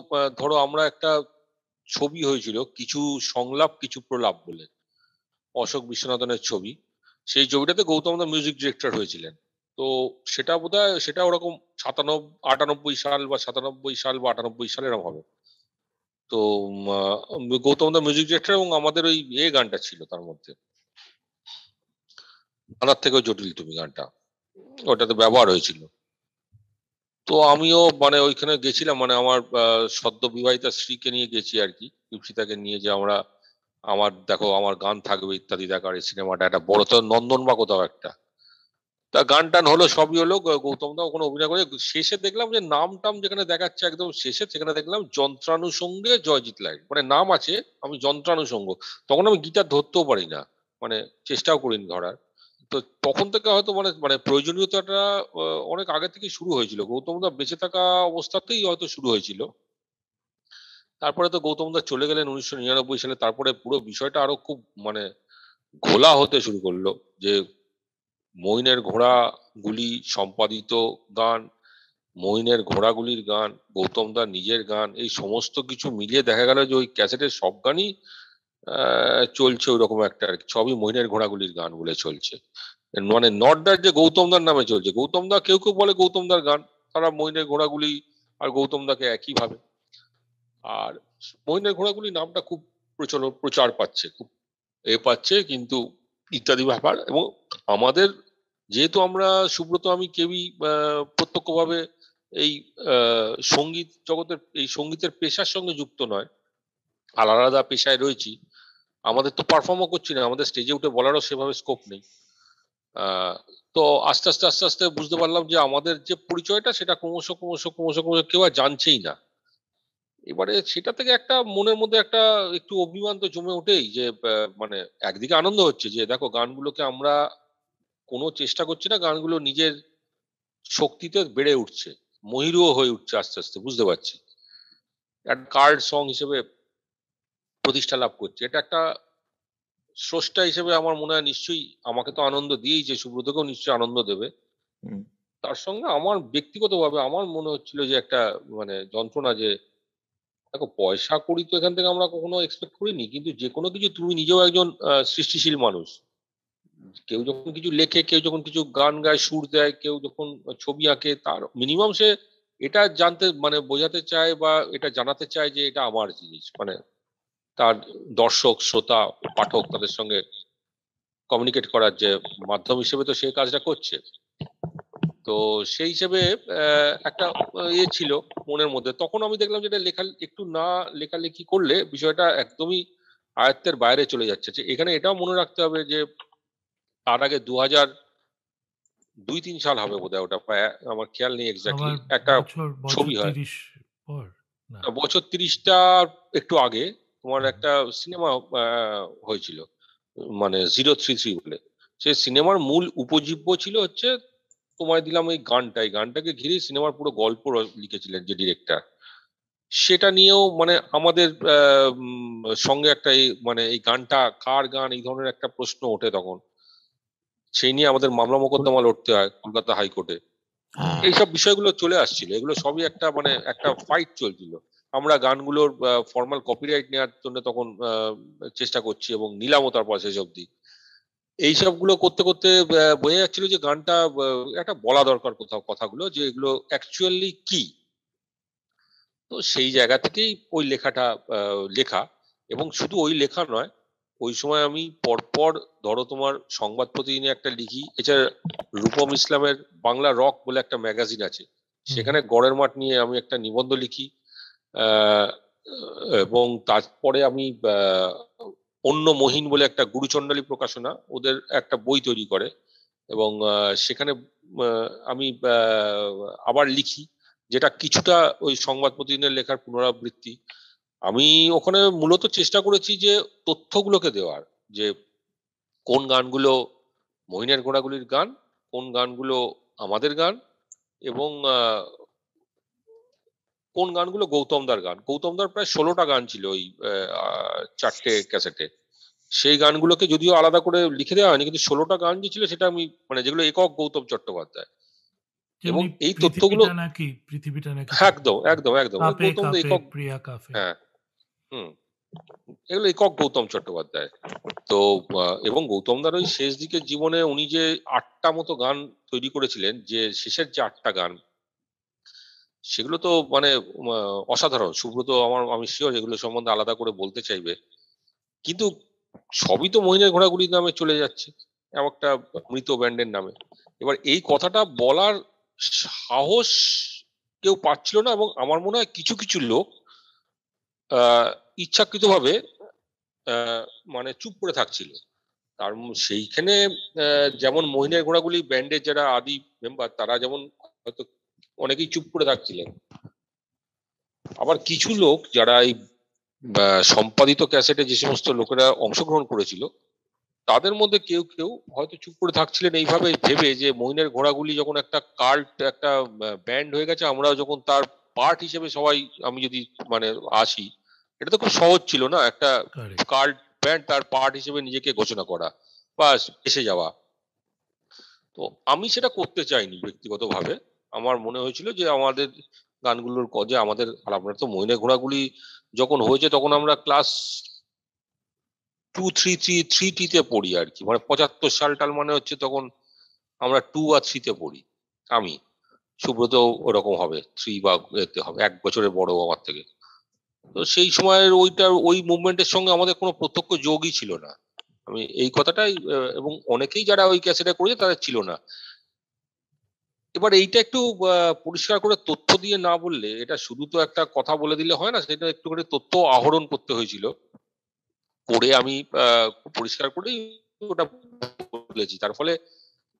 ধরো আমরা একটা ছবি হয়েছিল, কিছু সংলাপ কিছু প্রলাপ বলে, অশোক বিশ্বনাথনের ছবি। সেই ছবিটাতে গৌতম দা মিউজিক ডিরেক্টর হয়েছিলেন। তো সেটা বোধহয় সেটা ওরকম 98 সাল বা 97 সাল বা 98 সাল এরকম হবে। তো গৌতম দা মিউজিক ডিরেক্টর, এবং আমাদের ওই গানটা ছিল তার মধ্যে, আনার থেকেও জটিল তুমি গানটা, ওটাতে ব্যবহার হয়েছিল। তো আমিও মানে ওইখানে গেছিলাম, মানে আমার সদ্য বিবাহিতা স্ত্রীকে নিয়ে গেছি আর কি, দীপশিতাকে নিয়ে, যে আমরা আমার দেখো আমার গান থাকবে ইত্যাদি দেখার, এই সিনেমাটা একটা বড় তো নন্দন বা কোথাও একটা। তা গান টান হলো, সবই হলো, গৌতম দা ওখানে অভিনয় করে, শেষে দেখলাম যে নাম টাম যেখানে দেখাচ্ছে একদম শেষে, সেখানে দেখলাম যন্ত্রানুষঙ্গে জয়জিৎ লাইন, মানে নাম আছে, আমি যন্ত্রানুষঙ্গ, তখন আমি গিটার ধরতেও পারি না, মানে চেষ্টাও করিনি ধরার। তো তখন থেকে হয়তো মানে মানে প্রয়োজনীয়তাটা অনেক আগে থেকে শুরু হয়েছিল, গৌতম দা বেঁচে থাকা অবস্থাতেই হয়তো শুরু হয়েছিল। তারপরে তো গৌতম দা চলে গেলেন 1999 সালে, তারপরে পুরো বিষয়টা আরো খুব মানে ঘোলা হতে শুরু করলো, যে মইনের ঘোড়াগুলি সম্পাদিত গান, মইনের ঘোড়াগুলির গান, গৌতম দার নিজের গান, এই সমস্ত কিছু মিলিয়ে দেখা গেল যে ওই ক্যাসেটের সব গানই চলছে ওইরকম একটা আর কি, সবই মইনের ঘোড়াগুলির গান বলে চলছে। মানে নট দ্যাট যে গৌতম দার নামে চলছে, গৌতম দা কেউ কেউ বলে গৌতম দার গান, তারা মইনের ঘোড়াগুলি আর গৌতম দাকে একই ভাবে। আর মইনের ঘোড়াগুলি নামটা খুব প্রচার পাচ্ছে, খুব পাচ্ছে, কিন্তু ইত্যাদি ব্যাপার। এবং আমাদের যেহেতু আমরা সুব্রত আমি কেউই প্রত্যক্ষভাবে এই সঙ্গীত জগতের এই সঙ্গীতের পেশার সঙ্গে যুক্ত নয়, আলাদা আলাদা পেশায় রয়েছি, আমাদের তো পারফর্মও করছি না, আমাদের স্টেজে উঠে বলারও সেভাবে স্কোপ নেই। তো আস্তে আস্তে আস্তে আস্তে বুঝতে পারলাম যে আমাদের যে পরিচয়টা সেটা ক্রমশ ক্রমশ ক্রমশ ক্রমশ কেউ আর জানছেই না। এবারে সেটা থেকে একটা মনের মধ্যে একটা একটু অভিমান তো জমে ওঠেই, যে মানে একদিকে আনন্দ হচ্ছে যে দেখো গানগুলোকে আমরা কোনো চেষ্টা করছি না, গানগুলো নিজের শক্তিতে বেড়ে উঠছে, মহিরুও হয়ে উঠছে আস্তে আস্তে, বুঝতে পারছি একটা কার্ড সং হিসেবে প্রতিষ্ঠা লাভ করছে। এটা একটা স্রষ্টা হিসেবে আমার মনে হয় নিশ্চয়ই আমাকে তো আনন্দ দিয়েইছে, সুব্রতকেও নিশ্চয়ই আনন্দ দেবে। তার সঙ্গে আমার ব্যক্তিগতভাবে আমার মনে হচ্ছিল যে একটা মানে যন্ত্রণা, যে দেখো পয়সা করি তো এখান থেকে আমরা কখনো এক্সপেক্ট করিনি, কিন্তু যে কোনো কিছু, তুমি নিজেও একজন সৃষ্টিশীল মানুষ। কেউ যখন কিছু লেখে, কেউ যখন কিছু গান গায়, সুর দেয়, কেউ যখন ছবি আঁকে, তার মিনিমাম সে এটা জানতে মানে বোঝাতে চায় বা এটা জানাতে চায় যে এটা আমার জিনিস, মানে তার দর্শক, শ্রোতা, পাঠক তাদের সঙ্গে কমিউনিকেট করার যে মাধ্যম হিসেবে তো সেই কাজটা করছে। তো সেই হিসেবে একটা ইয়ে ছিল মনের মধ্যে। তখন আমি দেখলাম যে এটা লেখা একটু না লেখালেখি করলে বিষয়টা একদমই আয়ত্তের বাইরে চলে যাচ্ছে। যে এখানে এটাও মনে রাখতে হবে যে তার আগে 2002-3 সাল হবে বোধহয়, ওটা প্রায় আমার খেয়াল নেই এক্স্যাক্টলি, আবার একটা বছর বছর ছবি হয় 30 পর না বছর 30টা একটু আগে, তোমার একটা সিনেমা হয়েছিল, মানে 033 বলে। সেই সিনেমার মূল উপজীব্য ছিল হচ্ছে, তোমায় দিলাম এই গানটা, এই গানটাকে ঘিরেই সিনেমার পুরো গল্প লিখেছিলেন যে ডিরেক্টর। সেটা নিয়েও মানে আমাদের সঙ্গে একটা মানে এই গানটা কার গান, এই ধরনের একটা প্রশ্ন ওঠে তখন। সেই নিয়ে আমাদের মামলা মোকদ্দমা লড়তে হয় কলকাতা হাইকোর্টে। হ্যাঁ এইসব বিষয়গুলো চলে আসছিল, এগুলো সবই একটা মানে একটা ফাইট চলছিল। আমরা গানগুলোর ফর্মাল কপিরাইট নেওয়ার জন্য তখন চেষ্টা করছি এবং নিলামও তারপর শেষ অব্দি। এইসবগুলো করতে করতে বোঝা যাচ্ছিল যে গানটা একটা বলা দরকার কোথাও কথাগুলো, যে এগুলো অ্যাকচুয়ালি কি। তো সেই জায়গা থেকেই ওই লেখাটা লেখা। এবং শুধু ওই লেখা নয়, ওই সময় আমি পরপর ধরো তোমার সংবাদ প্রতিদিনে একটা লিখি, এছাড়া রূপম ইসলামের বাংলা রক বলে একটা ম্যাগাজিন আছে, সেখানে গড়ের মাঠ নিয়ে আমি একটা নিবন্ধ লিখি। আহ, এবং তারপরে আমি অন্য মহিন বলে একটা গুরুচণ্ডালী প্রকাশনা, ওদের একটা বই তৈরি করে, এবং সেখানে আমি আবার লিখি, যেটা কিছুটা ওই সংবাদ প্রতিদিনের লেখার পুনরাবৃত্তি। আমি ওখানে মূলত চেষ্টা করেছি যে তথ্যগুলোকে দেওয়ার, যে কোন গানগুলো মহিনের ঘোড়াগুলির গান, কোন গানগুলো আমাদের গান, এবং কোন গানগুলো গৌতমদার গান। গৌতমদার প্রায় 16টা গান ছিল ওই 4টে ক্যাসেটে। সেই গানগুলোকে যদিও আলাদা করে লিখে দেওয়া হয়নি, কিন্তু 16টা গান যে ছিল সেটা আমি মানে যেগুলো একক গৌতম চট্টোপাধ্যায়। এবং যেমনি এই তথ্যগুলো পৃথিবীটা নাকি একদম একদম একদম ওই কাপে গৌতম কাপে একক। প্রিয়া কাফে। হ্যাঁ, হুম, এগুলো একক গৌতম চট্টোপাধ্যায়। তো এবং গৌতমদার ওই শেষ দিকের জীবনে উনি যে 8টা মতো গান তৈরি করেছিলেন, যে শেষের যে 8টা গান, সেগুলো তো মানে অসাধারণ। সুব্রত আমি শিওর এগুলো সম্বন্ধে আলাদা করে বলতে চাইবে। কিন্তু সবই তো মহিনের ঘোড়াগুলির নামে চলে যাচ্ছে, একটা মৃত ব্যান্ডের নামে। এবার এই কথাটা বলার সাহস কেউ পাচ্ছিল না, এবং আমার মনে হয় কিছু কিছু লোক ইচ্ছাকৃতভাবে মানে চুপ করে থাকছিল। তার সেইখানে যেমন মহিনের ঘোড়াগুলি ব্যান্ডের যারা আদি মেম্বার, তারা যেমন হয়তো অনেকেই চুপ করে থাকছিলেন। আবার কিছু লোক যারা এই সম্পাদিত ক্যাসেটে যে সমস্ত লোকেরা অংশগ্রহণ করেছিল, তাদের মধ্যে কেউ কেউ হয়তো চুপ করে থাকছিলেন এইভাবে ভেবে যে মহিনের ঘোড়াগুলি যখন একটা কাল্ট, একটা ব্যান্ড হয়ে গেছে, আমরাও যখন তার পার্ট হিসেবে সবাই, আমি যদি মানে আসি, এটা তো খুব সহজ ছিল না একটা Correct. কাল্ট ব্যান্ড তার পার্ট হিসেবে নিজেকে ঘোষণা করা বা এসে যাওয়া। তো আমি সেটা করতে চাইনি ব্যক্তিগতভাবে। আমার মনে হয়েছিল যে আমাদের গানগুলোর যে আমাদের, আর আমরা তো মহিনের ঘোড়াগুলি যখন হয়েছে তখন আমরা ক্লাস 2-3-3-3 তে পড়ি আর কি, মানে 75 সালটাল মানে হচ্ছে তখন আমরা 2 আর 3 তে পড়ি। আমি, সুব্রত ওরকম হবে 3 বা এতে হবে, 1 বছরের বড় আমার থেকে। তো সেই সময়ের ওই মুভমেন্টের সঙ্গে আমাদের কোনো প্রত্যক্ষ যোগই ছিল না। আমি এই কথাটাই এবং অনেকেই যারা ওই ক্যাসেটে করেছে তাদের ছিল না। এবার এইটা একটু পরিষ্কার করে তথ্য দিয়ে না বললে, এটা শুধু তো একটা কথা বলে দিলে হয় না, সেটা একটু করে তথ্য আহরণ করতে হয়েছিল। পড়ে আমি পরিষ্কার করেই ওটা বলেছি। তার ফলে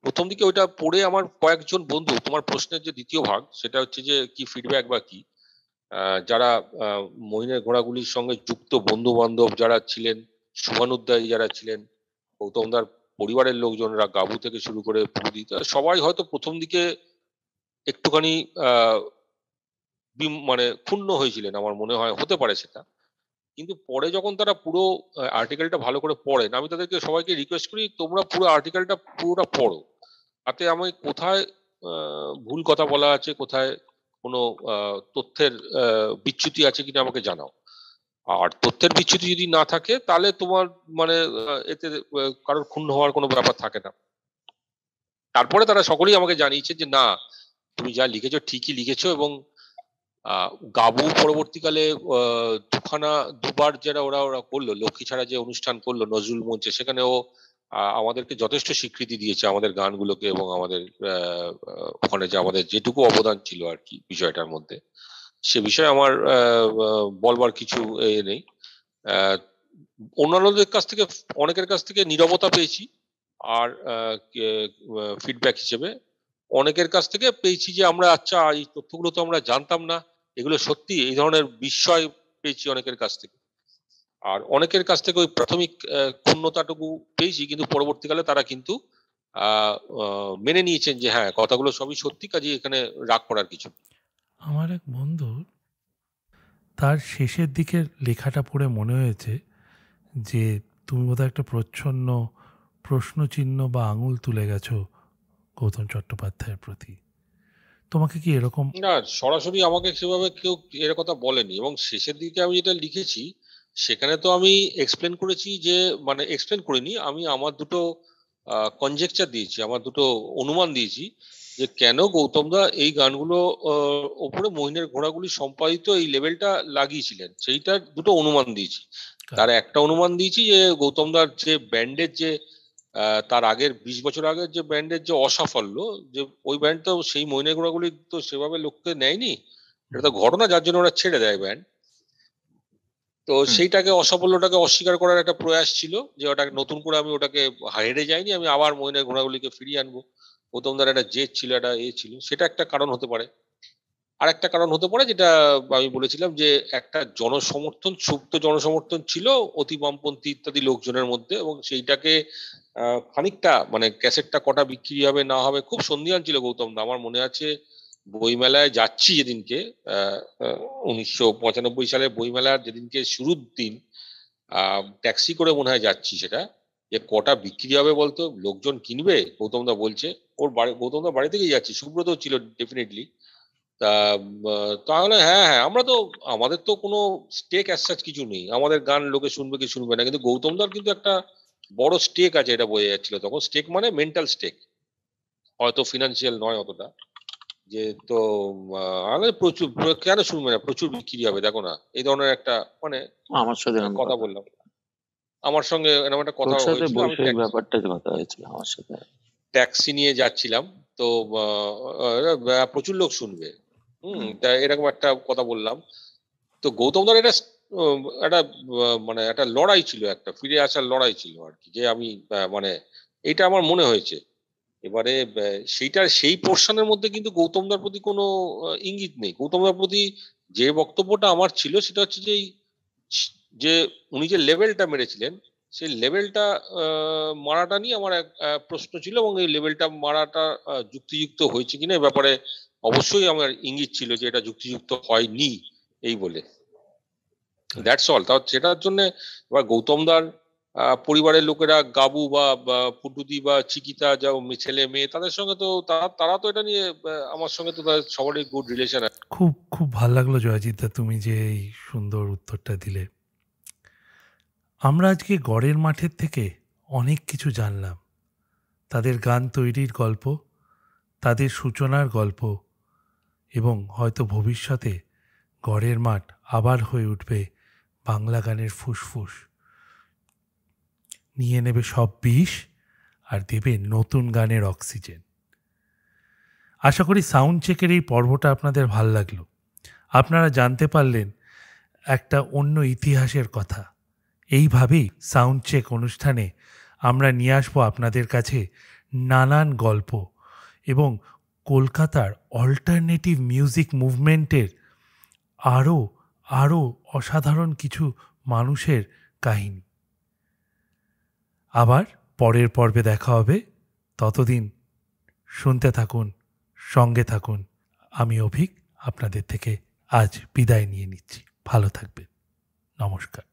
প্রথম দিকে ওইটা পড়ে আমার কয়েকজন বন্ধু, তোমার প্রশ্নের যে দ্বিতীয় ভাগ সেটা হচ্ছে যে কি ফিডব্যাক বা কি, যারা মহিনের ঘোড়াগুলির সঙ্গে যুক্ত বন্ধু বান্ধব যারা ছিলেন, শুভানুদ্দায়ী যারা ছিলেন, গৌতমদার পরিবারের লোকজনরা, গাবু থেকে শুরু করে পুরুদি, সবাই হয়তো প্রথম দিকে একটুখানি মানে ক্ষুণ্ণ হয়েছিলেন, আমার মনে হয় হতে পারে সেটা। কিন্তু পরে যখন তারা পুরো আর্টিকেলটা ভালো করে পড়েন, আমি তাদেরকে সবাইকে রিকোয়েস্ট করি তোমরা পুরো আর্টিকেলটা পুরোটা পড়ো, তাতে আমি কোথায় ভুল কথা বলা আছে, কোথায় কোনো তথ্যের বিচ্যুতি আছে কিনা আমাকে জানাও। আর তথ্যের বিচ্যুতি যদি না থাকে তাহলে তোমার মানে এতে কারোর ক্ষুণ্ণ হওয়ার কোনো ব্যাপার থাকে না। তারপরে তারা সকলেই আমাকে জানিয়েছে যে না, তুমি যা লিখেছো ঠিকই লিখেছো, এবং গাবু পরবর্তীকালে দুবার যারা ওরা করলো, লক্ষ্মী ছাড়া যে অনুষ্ঠান করলো নজরুল মঞ্চে, সেখানেও আমাদেরকে যথেষ্ট স্বীকৃতি দিয়েছে আমাদের গানগুলোকে, এবং আমাদের ওখানে যে আমাদের যেটুকু অবদান ছিল আর কি বিষয়টার মধ্যে, সে বিষয়ে আমার বলবার কিছু নেই। অন্যান্যদের কাছ থেকে, অনেকের কাছ থেকে নীরবতা পেয়েছি, আর ফিডব্যাক হিসেবে অনেকের কাছ থেকে পেয়েছি যে আমরা আচ্ছা এই তথ্যগুলো তো আমরা জানতাম না, এগুলো সত্যি, এই ধরনের বিস্ময় পেয়েছি অনেকের কাছ থেকে। আর অনেকের কাছ থেকে ওই প্রাথমিক ক্ষুণ্ণতাটুকু পেয়েছি, কিন্তু পরবর্তীকালে তারা কিন্তু মেনে নিয়েছেন যে হ্যাঁ কথাগুলো সবই সত্যি, কাজে এখানে রাগ করার কিছু। আমার এক বন্ধু, তার শেষের দিকের লেখাটা পড়ে মনে হয়েছে যে তুমি বোধহয় একটা প্রচ্ছন্ন প্রশ্নচিহ্ন বা আঙুল তুলে গেছো গৌতম চট্টোপাধ্যায়ের প্রতি। তোমাকে কি এরকম? না, সরাসরি আমাকে সেভাবে কেউ এর কথা বলেনি, এবং শেষের দিকে আমি যেটা লিখেছি সেখানে তো আমি এক্সপ্লেন করেছি যে, মানে এক্সপ্লেন করিনি, আমি আমার দুটো কনজেকচার দিয়েছি, আমার দুটো অনুমান দিয়েছি যে কেন গৌতমদা এই গানগুলো ওপরে মহিনের ঘোড়াগুলি সম্পাদিত এই লেভেলটা লাগিয়েছিলেন, সেইটার দুটো অনুমান দিয়েছি। তার একটা অনুমান দিয়েছি যে গৌতমদার যে ব্যান্ডের যে তার আগের 20 বছর আগের যে ব্যান্ডের যে অসাফল্য, যে ওই ব্যান্ড তো সেই মহিনের ঘোড়াগুলি তো সেভাবে লোককে নেয়নি, এটা তো ঘটনা, যার জন্য ওরা ছেড়ে দেয় ব্যান্ড। তো সেইটাকে, অসাফল্যটাকে অস্বীকার করার একটা প্রয়াস ছিল, যে ওটাকে নতুন করে আমি ওটাকে হেরে যাইনি, আমি আবার মহিনের ঘোড়াগুলিকে ফিরিয়ে আনবো। গৌতমদার একটা জেদ ছিল, একটা ছিল, সেটা একটা কারণ হতে পারে। আর একটা কারণ হতে পারে যেটা আমি বলেছিলাম, যে একটা জনসমর্থন, সুপ্ত জনসমর্থন ছিল অতি বামপন্থী ইত্যাদি লোকজনের মধ্যে, এবং সেইটাকে খানিকটা মানে ক্যাসেটটা কটা বিক্রি হবে না হবে খুব সন্দিহান ছিল গৌতম দা। আমার মনে আছে বইমেলায় যাচ্ছি যেদিনকে, 1995 সালে বইমেলার যেদিনকে শুরুর দিন, ট্যাক্সি করে মনে হয় যাচ্ছি, সেটা যে কটা বিক্রি হবে বলতো, লোকজন কিনবে, গৌতম দা বলছে। ওর বাড়ি, গৌতম দা বাড়ি থেকেই যাচ্ছি, সুব্রত ছিল ডেফিনেটলি। তাহলে হ্যাঁ হ্যাঁ, আমরা তো, আমাদের তো কোনো স্টেক অ্যাজ সাচ কিছু নেই, আমাদের গান লোকে শুনবে কি শুনবে না, কিন্তু গৌতমদার কিন্তু একটা বড় স্টেক আছে, এটা বোঝা যাচ্ছিল তখন। স্টেক মানে মেন্টাল স্টেক, হয়তো ফিনান্সিয়াল নয় অতটা, যে তো প্রচুর, কেন শুনবে না, প্রচুর বিক্রি হবে, দেখো না, এই ধরনের একটা মানে আমার সাথে কথা বললাম। আমার সঙ্গে এরকম একটা কথা হয়েছিল, ব্যাপারটা কথা হয়েছিল আমার সাথে, ট্যাক্সি নিয়ে যাচ্ছিলাম, তো প্রচুর লোক শুনবে, এরকম একটা কথা বললাম। তো গৌতমদার এটা একটা মানে একটা লড়াই ছিল, একটা ফিরে আসার লড়াই ছিল আর কি, যে আমি মানে এটা আমার মনে হয়েছে। এবারে সেইটার সেই পোর্শনের মধ্যে কিন্তু গৌতমদার প্রতি কোনো ইঙ্গিত নেই। গৌতমদার প্রতি যে বক্তব্যটা আমার ছিল সেটা হচ্ছে যে উনি যে লেভেলটা মেরেছিলেন, সেই লেভেলটা মারাটা নিয়ে আমার এক প্রশ্ন ছিল, এবং এই লেভেলটা মারাটা যুক্তিযুক্ত হয়েছে কিনা এই ব্যাপারে অবশ্যই আমার ইঙ্গিত ছিল যে এটা যুক্তিযুক্ত হয়নি, এই বলে। That's all. তাও সেটার জন্য এবার গৌতমদার পরিবারের লোকেরা, গাবু বা পুটুদি বা চিকিতা, যা ছেলে মেয়ে, তাদের সঙ্গে তো তারা তো এটা নিয়ে, আমার সঙ্গে তো তাদের সবারই গুড রিলেশন আছে। খুব খুব ভালো লাগলো জয়জিৎ দা, তুমি যে এই সুন্দর উত্তরটা দিলে। আমরা আজকে গড়ের মাঠের থেকে অনেক কিছু জানলাম, তাদের গান তৈরির গল্প, তাদের সূচনার গল্প, এবং হয়তো ভবিষ্যতে গড়ের মাঠ আবার হয়ে উঠবে বাংলা গানের ফুসফুস, নিয়ে নেবে সব বিষ আর দেবে নতুন গানের অক্সিজেন। আশা করি সাউন্ড চেকের এই পর্বটা আপনাদের ভাল লাগলো। আপনারা জানতে পারলেন একটা অন্য ইতিহাসের কথা। এইভাবেই সাউন্ড চেক অনুষ্ঠানে আমরা নিয়ে আসবো আপনাদের কাছে নানান গল্প এবং কলকাতার অল্টারনেটিভ মিউজিক মুভমেন্টের আরও অসাধারণ কিছু মানুষের কাহিনী। আবার পরের পর্বে দেখা হবে, ততদিন শুনতে থাকুন, সঙ্গে থাকুন। আমি অভিক আপনাদের থেকে আজ বিদায় নিয়ে নিচ্ছি। ভালো থাকবেন, নমস্কার।